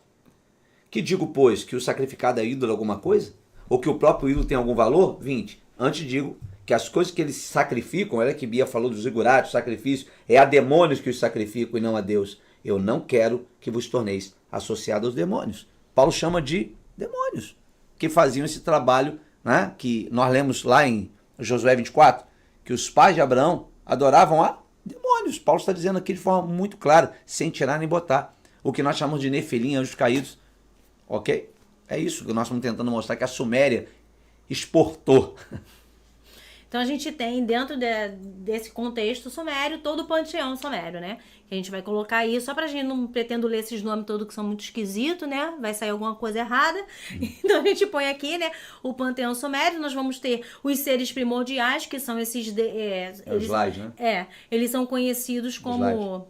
Que digo, pois, que o sacrificado é ídolo alguma coisa? Ou que o próprio ídolo tem algum valor? 20. Antes digo que as coisas que eles sacrificam, olha que Bia falou dos zigurates, sacrifício, é a demônios que os sacrificam e não a Deus. Eu não quero que vos torneis associados aos demônios. Paulo chama de demônios, que faziam esse trabalho, né, que nós lemos lá em Josué 24, que os pais de Abraão adoravam a demônios. Paulo está dizendo aqui de forma muito clara, sem tirar nem botar. O que nós chamamos de nefilim, anjos caídos. Ok? É isso que nós estamos tentando mostrar, que a Suméria exportou. Então a gente tem dentro desse contexto sumério todo o panteão sumério, né? Que a gente vai colocar aí, só pra gente não pretendo ler esses nomes todos que são muito esquisitos, né? Vai sair alguma coisa errada. Então a gente põe aqui, né, o panteão sumério. Nós vamos ter os seres primordiais, que são esses... Os slides, né? Eles são conhecidos como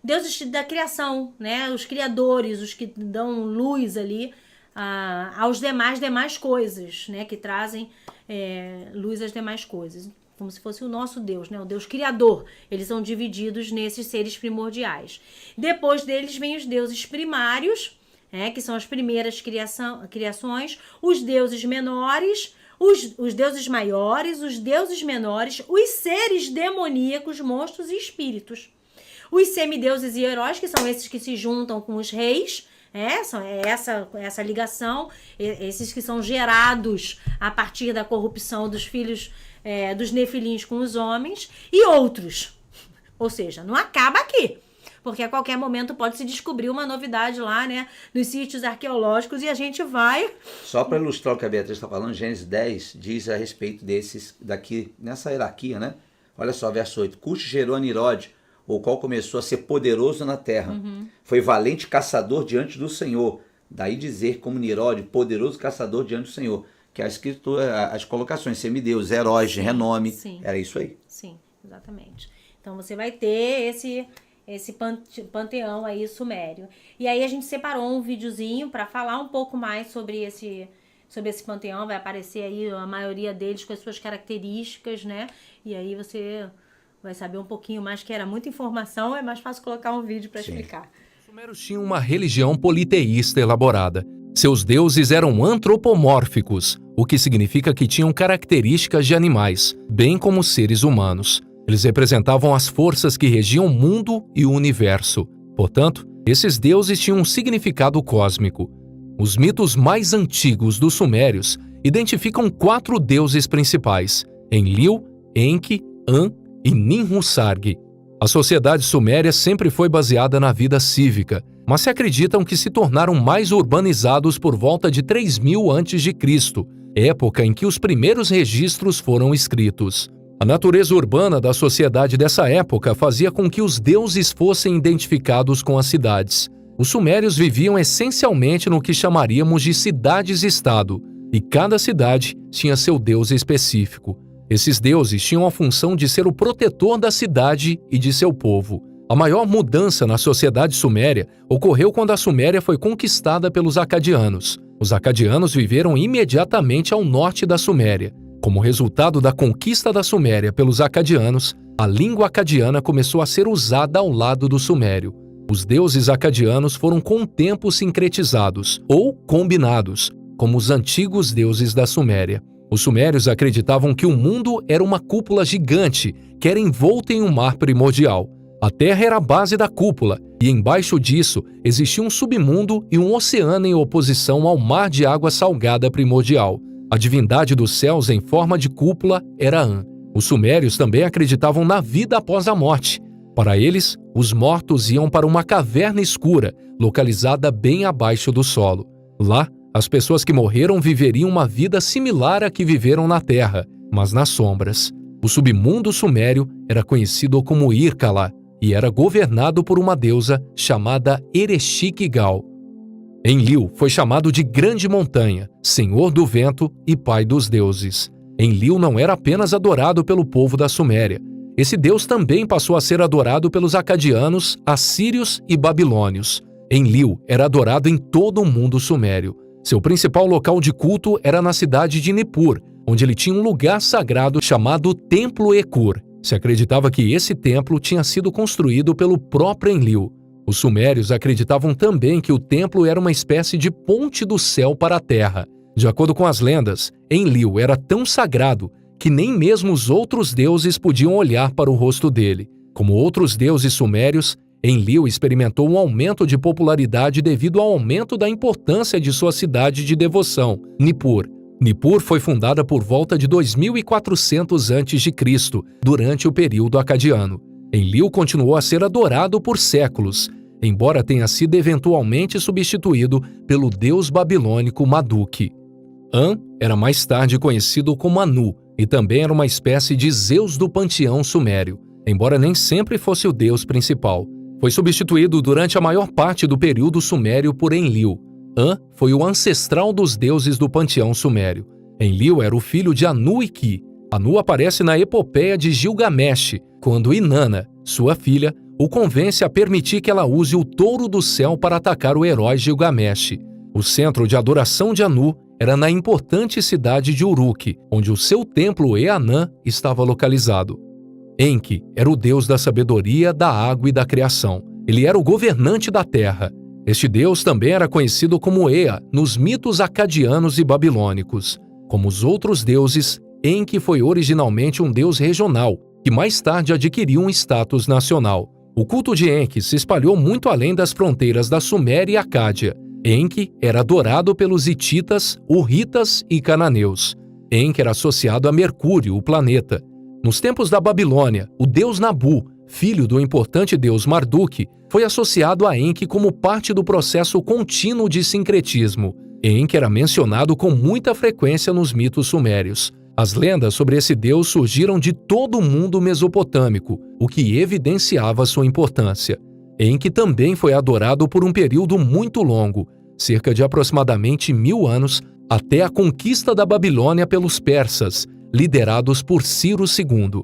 deuses da criação, né? Os criadores, os que dão luz ali aos demais coisas, né? Que trazem luz às demais coisas. Como se fosse o nosso Deus, né? O Deus criador. Eles são divididos nesses seres primordiais. Depois deles vem os deuses primários, que são as primeiras criações, os deuses menores, os deuses maiores, os deuses menores, os seres demoníacos, monstros e espíritos. Os semideuses e heróis, que são esses que se juntam com os reis, essa ligação, esses que são gerados a partir da corrupção dos filhos dos nefilins com os homens, e outros. Ou seja, não acaba aqui, porque a qualquer momento pode se descobrir uma novidade lá, né, nos sítios arqueológicos, e a gente vai... Só para ilustrar o que a Beatriz está falando, Gênesis 10 diz a respeito desses daqui, nessa hierarquia, né? Olha só, verso 8. Cush gerou a Nirode, o qual começou a ser poderoso na terra. Foi valente caçador diante do Senhor. Daí dizer como Nirode, poderoso caçador diante do Senhor. Que a escritura, as colocações, semideus, heróis de renome, era isso aí. Sim, exatamente. Então você vai ter esse panteão aí sumério. E aí a gente separou um videozinho para falar um pouco mais sobre esse panteão. Vai aparecer aí a maioria deles com as suas características, né? E aí você vai saber um pouquinho mais, que era muita informação, é mais fácil colocar um vídeo para explicar. Os sumérios tinham uma religião politeísta elaborada. Seus deuses eram antropomórficos, o que significa que tinham características de animais, bem como seres humanos. Eles representavam as forças que regiam o mundo e o universo. Portanto, esses deuses tinham um significado cósmico. Os mitos mais antigos dos sumérios identificam 4 deuses principais: Enlil, Enki, An e Ninhursag. A sociedade suméria sempre foi baseada na vida cívica, mas se acreditam que se tornaram mais urbanizados por volta de 3000 a.C., época em que os primeiros registros foram escritos. A natureza urbana da sociedade dessa época fazia com que os deuses fossem identificados com as cidades. Os sumérios viviam essencialmente no que chamaríamos de cidades-estado, e cada cidade tinha seu deus específico. Esses deuses tinham a função de ser o protetor da cidade e de seu povo. A maior mudança na sociedade suméria ocorreu quando a Suméria foi conquistada pelos acadianos. Os acadianos viveram imediatamente ao norte da Suméria. Como resultado da conquista da Suméria pelos acadianos, a língua acadiana começou a ser usada ao lado do sumério. Os deuses acadianos foram com o tempo sincretizados, ou combinados, como os antigos deuses da Suméria. Os sumérios acreditavam que o mundo era uma cúpula gigante que era envolta em um mar primordial. A Terra era a base da cúpula, e embaixo disso existia um submundo e um oceano em oposição ao mar de água salgada primordial. A divindade dos céus em forma de cúpula era An. Os sumérios também acreditavam na vida após a morte. Para eles, os mortos iam para uma caverna escura, localizada bem abaixo do solo. Lá, as pessoas que morreram viveriam uma vida similar à que viveram na Terra, mas nas sombras. O submundo sumério era conhecido como Irkala e era governado por uma deusa chamada Ereshkigal. Enlil foi chamado de Grande Montanha, Senhor do Vento e Pai dos Deuses. Enlil não era apenas adorado pelo povo da Suméria. Esse deus também passou a ser adorado pelos acadianos, assírios e babilônios. Enlil era adorado em todo o mundo sumério. Seu principal local de culto era na cidade de Nippur, onde ele tinha um lugar sagrado chamado Templo Ekur. Se acreditava que esse templo tinha sido construído pelo próprio Enlil. Os sumérios acreditavam também que o templo era uma espécie de ponte do céu para a terra, De acordo com as lendas, Enlil era tão sagrado que nem mesmo os outros deuses podiam olhar para o rosto dele. Como outros deuses sumérios, Enlil experimentou um aumento de popularidade devido ao aumento da importância de sua cidade de devoção, Nippur. Nippur foi fundada por volta de 2400 a.C., durante o período acadiano. Enlil continuou a ser adorado por séculos, embora tenha sido eventualmente substituído pelo deus babilônico Marduk. An era mais tarde conhecido como Anu e também era uma espécie de Zeus do panteão sumério, embora nem sempre fosse o deus principal. Foi substituído durante a maior parte do período sumério por Enlil. An foi o ancestral dos deuses do panteão sumério. Enlil era o filho de Anu e Ki. Anu aparece na epopeia de Gilgamesh, quando Inanna, sua filha, o convence a permitir que ela use o touro do céu para atacar o herói Gilgamesh. O centro de adoração de Anu era na importante cidade de Uruk, onde o seu templo Eanã estava localizado. Enki era o deus da sabedoria, da água e da criação. Ele era o governante da terra. Este deus também era conhecido como Ea nos mitos acadianos e babilônicos. Como os outros deuses, Enki foi originalmente um deus regional, que mais tarde adquiriu um status nacional. O culto de Enki se espalhou muito além das fronteiras da Suméria e Acádia. Enki era adorado pelos hititas, hurritas e cananeus. Enki era associado a Mercúrio, o planeta. Nos tempos da Babilônia, o deus Nabu, filho do importante deus Marduk, foi associado a Enki como parte do processo contínuo de sincretismo. Enki era mencionado com muita frequência nos mitos sumérios. As lendas sobre esse deus surgiram de todo o mundo mesopotâmico, o que evidenciava sua importância. Enki também foi adorado por um período muito longo, cerca de aproximadamente 1000 anos, até a conquista da Babilônia pelos persas, liderados por Ciro II.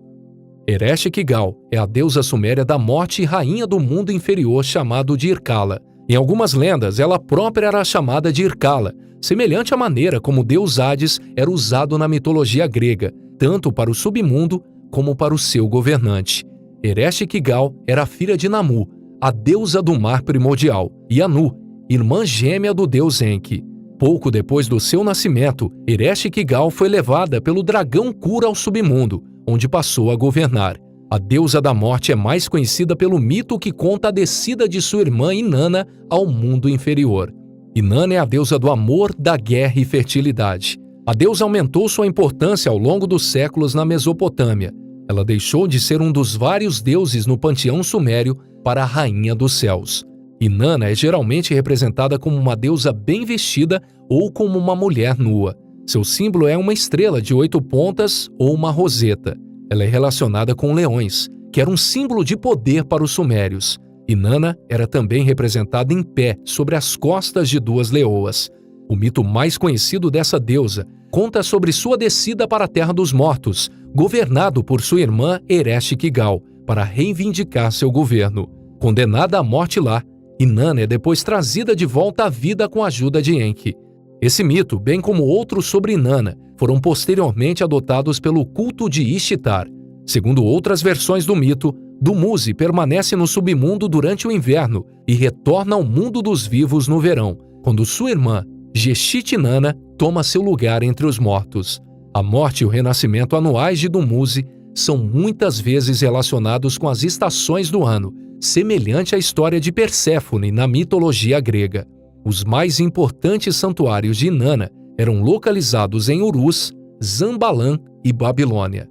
Ereshkigal é a deusa suméria da morte e rainha do mundo inferior chamado de Irkala. Em algumas lendas, ela própria era chamada de Irkala, semelhante à maneira como o deus Hades era usado na mitologia grega, tanto para o submundo como para o seu governante. Ereshkigal era filha de Namu, a deusa do mar primordial, e Anu, irmã gêmea do deus Enki. Pouco depois do seu nascimento, Ereshkigal foi levada pelo dragão Kura ao submundo, onde passou a governar. A deusa da morte é mais conhecida pelo mito que conta a descida de sua irmã Inanna ao mundo inferior. Inanna é a deusa do amor, da guerra e fertilidade. A deusa aumentou sua importância ao longo dos séculos na Mesopotâmia. Ela deixou de ser um dos vários deuses no panteão sumério para a rainha dos céus. Inanna é geralmente representada como uma deusa bem vestida ou como uma mulher nua. Seu símbolo é uma estrela de 8 pontas ou uma roseta. Ela é relacionada com leões, que era um símbolo de poder para os sumérios. Inanna era também representada em pé sobre as costas de 2 leoas. O mito mais conhecido dessa deusa conta sobre sua descida para a Terra dos Mortos, governado por sua irmã Ereshkigal, para reivindicar seu governo. Condenada à morte lá, Inanna é depois trazida de volta à vida com a ajuda de Enki. Esse mito, bem como outros sobre Inanna, foram posteriormente adotados pelo culto de Ishtar. Segundo outras versões do mito, Dumuzi permanece no submundo durante o inverno e retorna ao mundo dos vivos no verão, quando sua irmã, Geshit-Inanna, toma seu lugar entre os mortos. A morte e o renascimento anuais de Dumuzi são muitas vezes relacionados com as estações do ano, semelhante à história de Perséfone na mitologia grega. Os mais importantes santuários de Inanna eram localizados em Urus, Zambalã e Babilônia.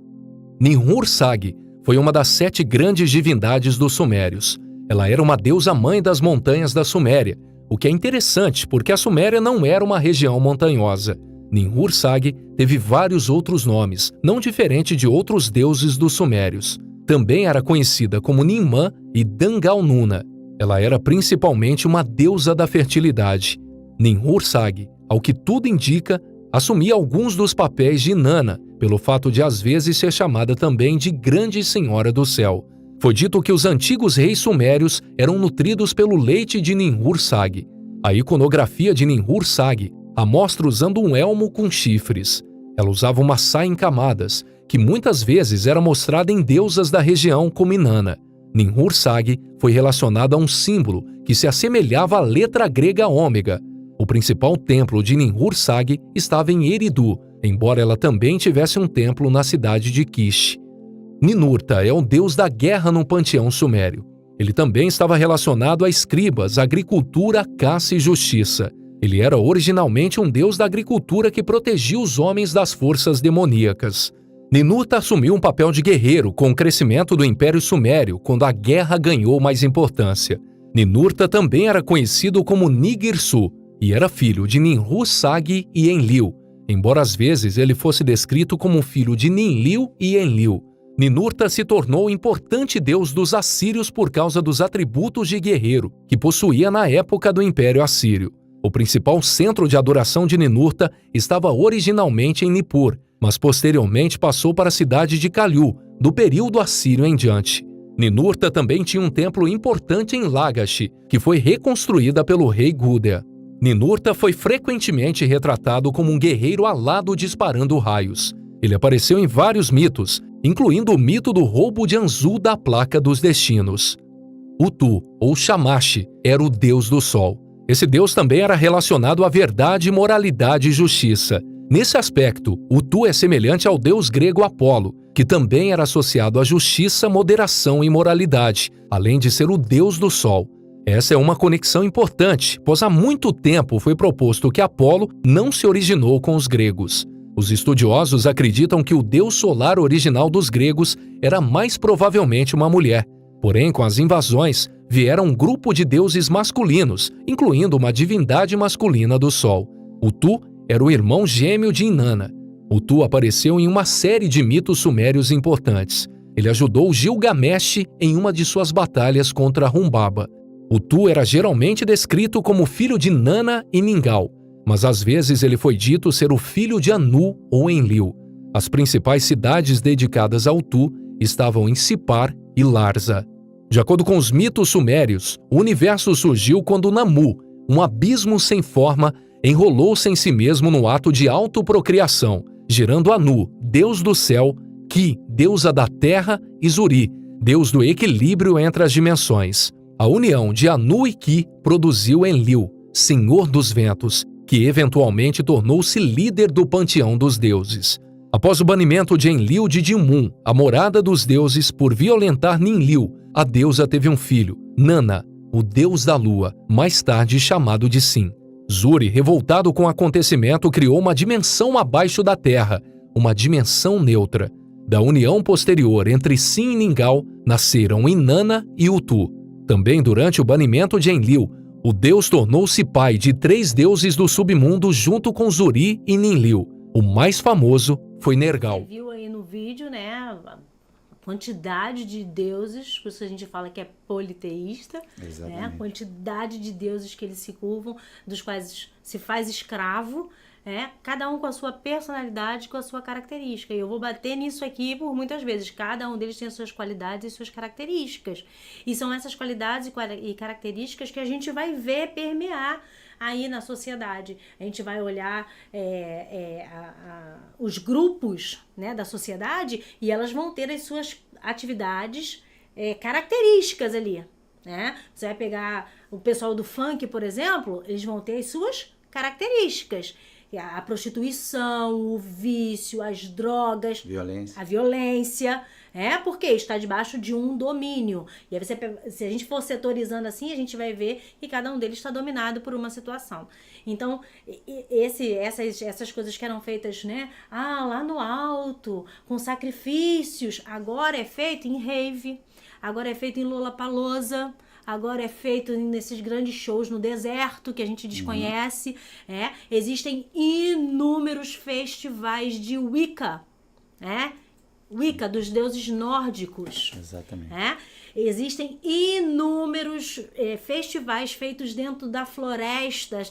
Ninhursag foi uma das 7 grandes divindades dos sumérios. Ela era uma deusa-mãe das montanhas da Suméria, o que é interessante porque a Suméria não era uma região montanhosa. Ninhursag teve vários outros nomes, não diferente de outros deuses dos sumérios. Também era conhecida como Ninmã e Dangal-Nuna. Ela era principalmente uma deusa da fertilidade. Ninhursag, ao que tudo indica, assumia alguns dos papéis de Inanna, pelo fato de às vezes ser chamada também de Grande Senhora do Céu. Foi dito que os antigos reis sumérios eram nutridos pelo leite de Ninhursag. A iconografia de Ninhursag a mostra usando um elmo com chifres. Ela usava uma saia em camadas, que muitas vezes era mostrada em deusas da região como Inanna. Ninhursag foi relacionada a um símbolo que se assemelhava à letra grega ômega. O principal templo de Ninhursag estava em Eridu, embora ela também tivesse um templo na cidade de Kish. Ninurta é o deus da guerra no panteão sumério. Ele também estava relacionado a escribas, agricultura, caça e justiça. Ele era originalmente um deus da agricultura que protegia os homens das forças demoníacas. Ninurta assumiu um papel de guerreiro com o crescimento do Império Sumério, quando a guerra ganhou mais importância. Ninurta também era conhecido como Nigirsu e era filho de Ninhursag e Enlil, embora às vezes ele fosse descrito como filho de Ninlil e Enlil. Ninurta se tornou o importante deus dos assírios por causa dos atributos de guerreiro que possuía na época do Império Assírio. O principal centro de adoração de Ninurta estava originalmente em Nippur, mas posteriormente passou para a cidade de Kaliu, do período assírio em diante. Ninurta também tinha um templo importante em Lagash, que foi reconstruída pelo rei Gudea. Ninurta foi frequentemente retratado como um guerreiro alado disparando raios. Ele apareceu em vários mitos, incluindo o mito do roubo de Anzu da Placa dos Destinos. Utu, ou Shamash, era o deus do sol. Esse deus também era relacionado à verdade, moralidade e justiça. Nesse aspecto, Utu é semelhante ao deus grego Apolo, que também era associado à justiça, moderação e moralidade, além de ser o deus do sol. Essa é uma conexão importante, pois há muito tempo foi proposto que Apolo não se originou com os gregos. Os estudiosos acreditam que o deus solar original dos gregos era mais provavelmente uma mulher. Porém, com as invasões, vieram um grupo de deuses masculinos, incluindo uma divindade masculina do sol. Utu era o irmão gêmeo de Inanna. Utu apareceu em uma série de mitos sumérios importantes. Ele ajudou Gilgamesh em uma de suas batalhas contra Humbaba. Utu era geralmente descrito como filho de Nanna e Ningal, mas às vezes ele foi dito ser o filho de Anu ou Enlil. As principais cidades dedicadas a Utu estavam em Sipar e Larsa. De acordo com os mitos sumérios, o universo surgiu quando Namu, um abismo sem forma, enrolou-se em si mesmo no ato de autoprocriação, gerando Anu, deus do céu, Ki, deusa da terra, e Zuri, deus do equilíbrio entre as dimensões. A união de Anu e Ki produziu Enlil, senhor dos ventos, que eventualmente tornou-se líder do panteão dos deuses. Após o banimento de Enlil de Dilmun, a morada dos deuses, por violentar Ninlil, a deusa teve um filho, Nanna, o deus da lua, mais tarde chamado de Sin. Zuri, revoltado com o acontecimento, criou uma dimensão abaixo da Terra, uma dimensão neutra. Da união posterior entre Sin e Ningal, nasceram Inanna e Utu. Também durante o banimento de Enlil, o deus tornou-se pai de 3 deuses do submundo junto com Zuri e Ninlil. O mais famoso foi Nergal. Você viu aí no vídeo, né, a quantidade de deuses, por isso a gente fala que é politeísta, né, a quantidade de deuses que eles se curvam, dos quais se faz escravo, cada um com a sua personalidade, com a sua característica. E eu vou bater nisso aqui por muitas vezes. Cada um deles tem as suas qualidades e suas características. E são essas qualidades e características que a gente vai ver permear aí na sociedade. A gente vai olhar os grupos, né, da sociedade, e elas vão ter as suas atividades características ali, né? Você vai pegar o pessoal do funk, por exemplo, eles vão ter as suas características. A prostituição, o vício, as drogas, a violência, porque está debaixo de um domínio. E aí se a gente for setorizando assim, a gente vai ver que cada um deles está dominado por uma situação. Então, essas coisas que eram feitas, né, lá no alto, com sacrifícios, agora é feito em rave, agora é feito em Lollapalooza, agora é feito nesses grandes shows no deserto que a gente desconhece. Existem inúmeros festivais de Wicca, Wicca, dos deuses nórdicos. Exatamente. Existem inúmeros festivais feitos dentro das florestas.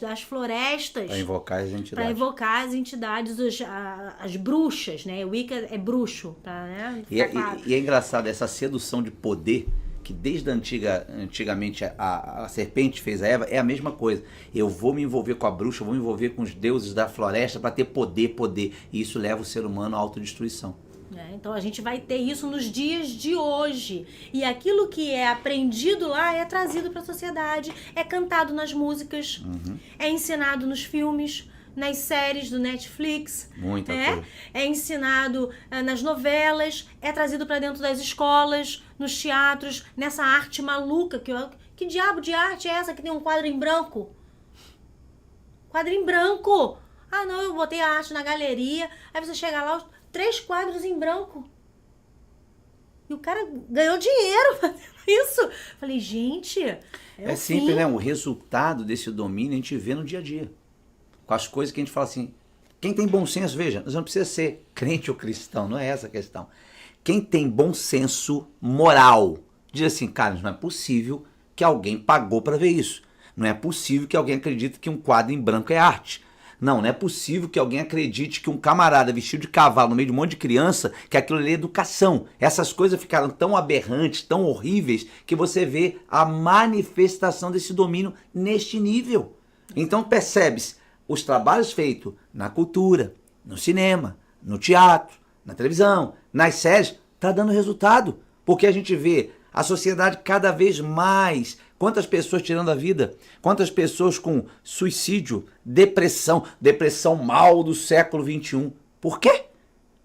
Para invocar as entidades. As bruxas, né? Wicca é bruxo. E é engraçado essa sedução de poder, que desde antigamente a serpente fez a Eva, é a mesma coisa. Eu vou me envolver com a bruxa, eu vou me envolver com os deuses da floresta para ter poder. E isso leva o ser humano à autodestruição. Então a gente vai ter isso nos dias de hoje. E aquilo que é aprendido lá é trazido para a sociedade, é cantado nas músicas, é ensinado nos filmes, nas séries do Netflix, Muita coisa. É ensinado nas novelas, é trazido para dentro das escolas, nos teatros, nessa arte maluca. Que diabo de arte é essa que tem um quadro em branco? Quadro em branco! Ah, não, eu botei a arte na galeria. Aí você chega lá, 3 quadros em branco. E o cara ganhou dinheiro fazendo isso. Falei, gente... É simples, né? O resultado desse domínio a gente vê no dia a dia. Com as coisas que a gente fala assim... Quem tem bom senso, veja, nós não precisa ser crente ou cristão, não é essa a questão. Quem tem bom senso moral, diz assim, cara, não é possível que alguém pagou para ver isso. Não é possível que alguém acredite que um quadro em branco é arte. Não é possível que alguém acredite que um camarada vestido de cavalo no meio de um monte de criança, que aquilo ali é educação. Essas coisas ficaram tão aberrantes, tão horríveis, que você vê a manifestação desse domínio neste nível. Então percebe-se, os trabalhos feitos na cultura, no cinema, no teatro, na televisão, nas séries, tá dando resultado. Porque a gente vê a sociedade cada vez mais... Quantas pessoas tirando a vida? Quantas pessoas com suicídio, depressão mal do século XXI? Por quê?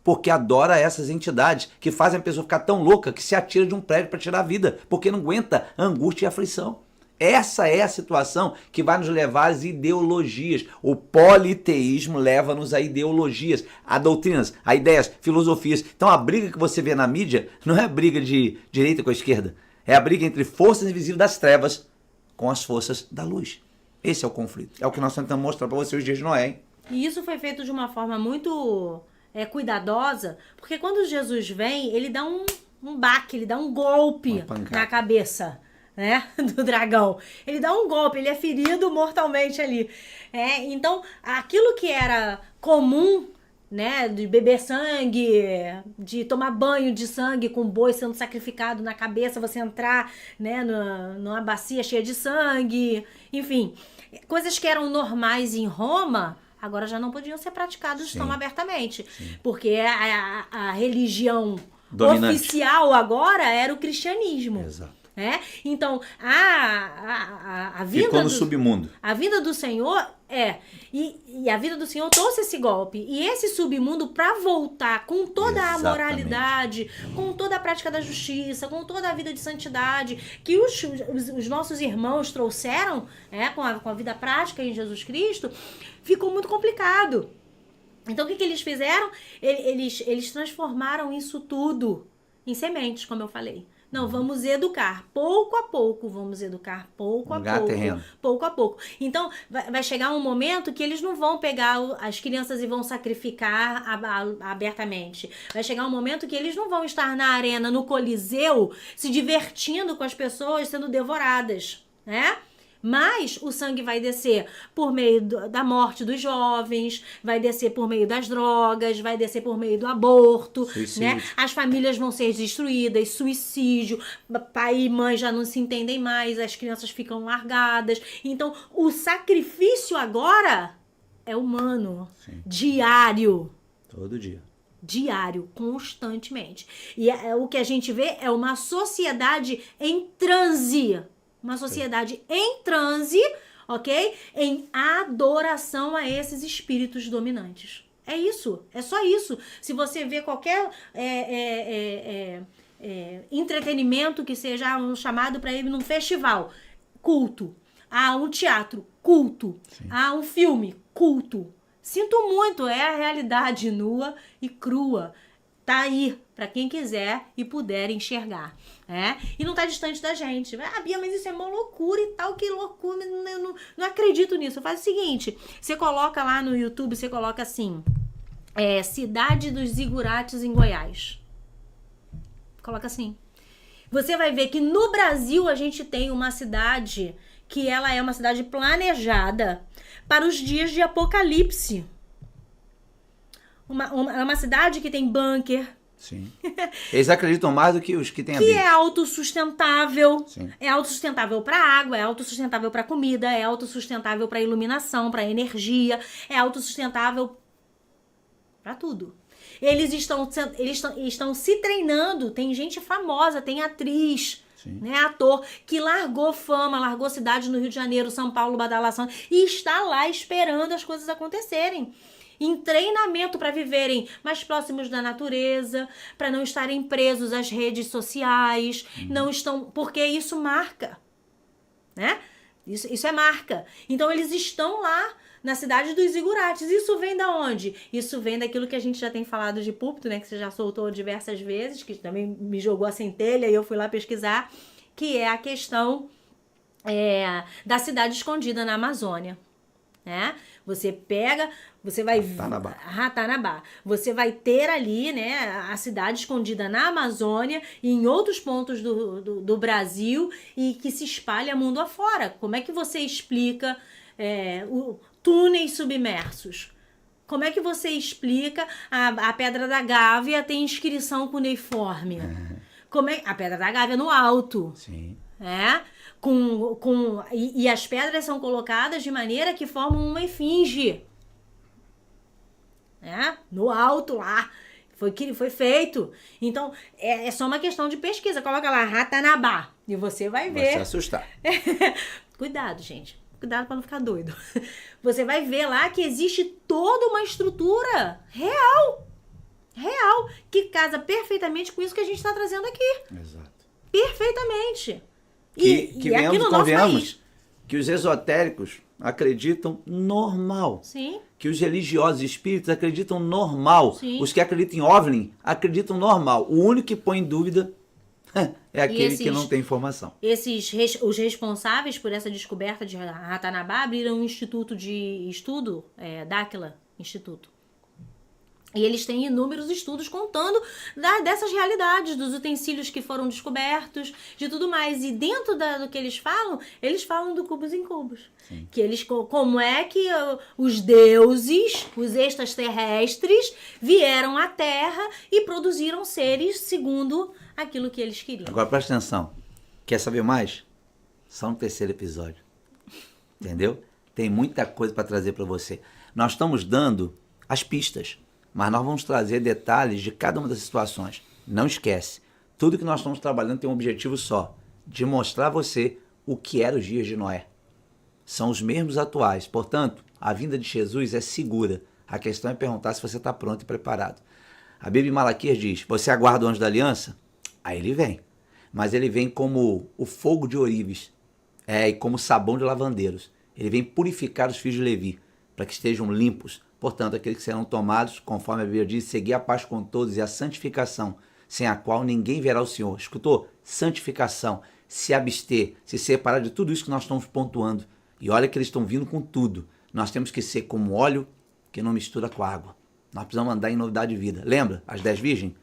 Porque adora essas entidades que fazem a pessoa ficar tão louca que se atira de um prédio para tirar a vida, porque não aguenta angústia e aflição. Essa é a situação que vai nos levar às ideologias. O politeísmo leva-nos a ideologias, a doutrinas, a ideias, filosofias. Então a briga que você vê na mídia não é a briga de direita com a esquerda. É a briga entre forças invisíveis das trevas com as forças da luz. Esse é o conflito. É o que nós tentamos mostrar para vocês os dias de Noé, hein? E isso foi feito de uma forma muito cuidadosa, porque quando Jesus vem, ele dá um baque, ele dá um golpe na cabeça, né, do dragão. Ele dá um golpe, ele é ferido mortalmente ali. Então, aquilo que era comum, né, de beber sangue, de tomar banho de sangue com boi sendo sacrificado na cabeça, você entrar, né, numa bacia cheia de sangue, enfim, coisas que eram normais em Roma, agora já não podiam ser praticadas tão abertamente, porque a religião dominante oficial agora era o cristianismo. Exato. Então, a vinda ficou no submundo. A vinda do Senhor e a vida do Senhor trouxe esse golpe. E esse submundo, para voltar com toda a moralidade, com toda a prática da justiça, com toda a vida de santidade que os nossos irmãos trouxeram, com a vida prática em Jesus Cristo, ficou muito complicado. Então, o que eles fizeram? Eles transformaram isso tudo em sementes, como eu falei. Não, vamos educar pouco a pouco, pouco a pouco. Então, vai chegar um momento que eles não vão pegar as crianças e vão sacrificar abertamente. Vai chegar um momento que eles não vão estar na arena, no Coliseu, se divertindo com as pessoas sendo devoradas, né? Mas o sangue vai descer por meio da morte dos jovens, vai descer por meio das drogas, vai descer por meio do aborto, né? As famílias vão ser destruídas, suicídio, pai e mãe já não se entendem mais, as crianças ficam largadas. Então, o sacrifício agora é humano, diário. Todo dia. Diário, constantemente. E o que a gente vê é uma sociedade em transe. Uma sociedade em transe, ok? Em adoração a esses espíritos dominantes. É isso, é só isso. Se você vê qualquer entretenimento que seja um chamado para ir num festival, culto. Um teatro, culto. Um filme, culto. Sinto muito, é a realidade nua e crua. Tá aí, para quem quiser e puder enxergar, E não tá distante da gente. Bia, mas isso é uma loucura e tal, que loucura, eu não acredito nisso. Faz o seguinte, você coloca lá no YouTube, você coloca assim, Cidade dos Zigurates em Goiás. Coloca assim. Você vai ver que no Brasil a gente tem uma cidade que ela é uma cidade planejada para os dias de apocalipse. É uma cidade que tem bunker. Sim. Eles acreditam mais do que os que têm a Bíblia. Que Bíblia. É autossustentável. Sim. É autossustentável para água, é autossustentável para comida, é autossustentável para iluminação, para energia, é autossustentável para tudo. Eles estão se treinando. Tem gente famosa, tem atriz, né, ator, que largou fama, largou cidade no Rio de Janeiro, São Paulo, Badalação, e está lá esperando as coisas acontecerem. Em treinamento para viverem mais próximos da natureza, para não estarem presos às redes sociais, não estão, porque isso marca, né? Isso é marca. Então eles estão lá na cidade dos zigurates. Isso vem da onde? Isso vem daquilo que a gente já tem falado de púlpito, né? Que você já soltou diversas vezes, que também me jogou a centelha e eu fui lá pesquisar, que é a questão da cidade escondida na Amazônia, né? Você vai Ratanabá. Você vai ter ali, né, a cidade escondida na Amazônia e em outros pontos do Brasil e que se espalha mundo afora. Como é que você explica túneis submersos? Como é que você explica a Pedra da Gávea tem inscrição cuneiforme? A Pedra da Gávea no alto. Sim. E as pedras são colocadas de maneira que formam uma esfinge. No alto lá. Foi que foi feito. Então, é só uma questão de pesquisa. Coloca lá, Ratanabá. E você vai ver. Vai se assustar. Cuidado, gente. Cuidado para não ficar doido. Você vai ver lá que existe toda uma estrutura real, que casa perfeitamente com isso que a gente está trazendo aqui. Exato. Perfeitamente. Que e aqui venhamos, no nosso convenhamos, país. que os esotéricos acreditam normal. Sim. Que os religiosos espíritos acreditam normal. Sim. Os que acreditam em OVNI acreditam normal. O único que põe em dúvida é aquele que não tem informação. Os responsáveis por essa descoberta de Ratanabá abriram um instituto de estudo, Dáquila Instituto. E eles têm inúmeros estudos contando dessas realidades, dos utensílios que foram descobertos, de tudo mais. E dentro do que eles falam do cubos em cubos. Sim. Que como é que os deuses, os extraterrestres, vieram à Terra e produziram seres segundo aquilo que eles queriam. Agora presta atenção. Quer saber mais? Só no terceiro episódio. Entendeu? Tem muita coisa para trazer para você. Nós estamos dando as pistas. Mas nós vamos trazer detalhes de cada uma das situações. Não esquece, tudo que nós estamos trabalhando tem um objetivo só, de mostrar a você o que eram os dias de Noé. São os mesmos atuais, portanto, a vinda de Jesus é segura. A questão é perguntar se você está pronto e preparado. A Bíblia em Malaquias diz, você aguarda o anjo da aliança? Aí ele vem. Mas ele vem como o fogo de ourives, e como sabão de lavandeiros. Ele vem purificar os filhos de Levi, para que estejam limpos. Portanto, aqueles que serão tomados, conforme a Bíblia diz, seguir a paz com todos e a santificação, sem a qual ninguém verá o Senhor. Escutou? Santificação, se abster, se separar de tudo isso que nós estamos pontuando. E olha que eles estão vindo com tudo. Nós temos que ser como óleo que não mistura com água. Nós precisamos andar em novidade de vida. Lembra? As 10 virgens?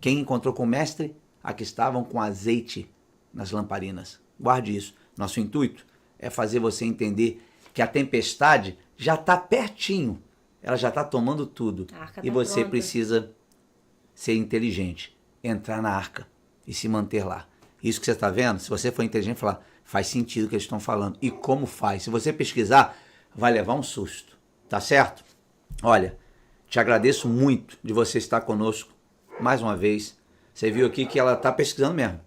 Quem encontrou com o mestre? A que estavam com azeite nas lamparinas. Guarde isso. Nosso intuito é fazer você entender que a tempestade já está pertinho, ela já está tomando tudo. E você pronta. Precisa ser inteligente, entrar na arca e se manter lá. Isso que você está vendo, se você for inteligente, falar, faz sentido o que eles estão falando. E como faz? Se você pesquisar, vai levar um susto, tá certo? Olha, te agradeço muito de você estar conosco mais uma vez. Você viu aqui que ela está pesquisando mesmo.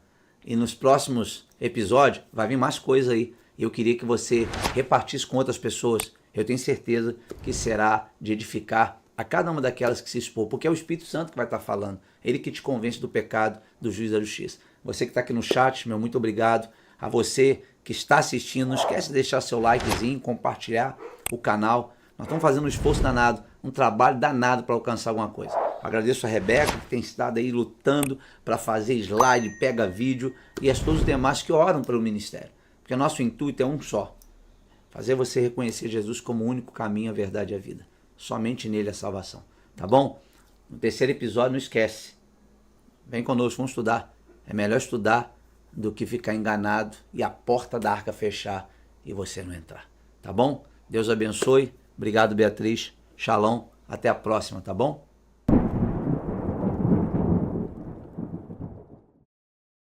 E nos próximos episódios vai vir mais coisa aí. Eu queria que você repartisse com outras pessoas. Eu tenho certeza que será de edificar a cada uma daquelas que se expor, porque é o Espírito Santo que vai estar falando. Ele que te convence do pecado, do juízo e da justiça. Você que está aqui no chat, meu muito obrigado. A você que está assistindo, não esquece de deixar seu likezinho, compartilhar o canal. Nós estamos fazendo um esforço danado, um trabalho danado para alcançar alguma coisa. Agradeço a Rebeca, que tem estado aí lutando para fazer slide, pega vídeo, e a todos os demais que oram pelo ministério. Porque nosso intuito é um só. Fazer você reconhecer Jesus como o único caminho, a verdade e a vida. Somente nele a salvação. Tá bom? No terceiro episódio, não esquece. Vem conosco, vamos estudar. É melhor estudar do que ficar enganado e a porta da arca fechar e você não entrar. Tá bom? Deus abençoe. Obrigado, Beatriz. Shalom. Até a próxima, tá bom?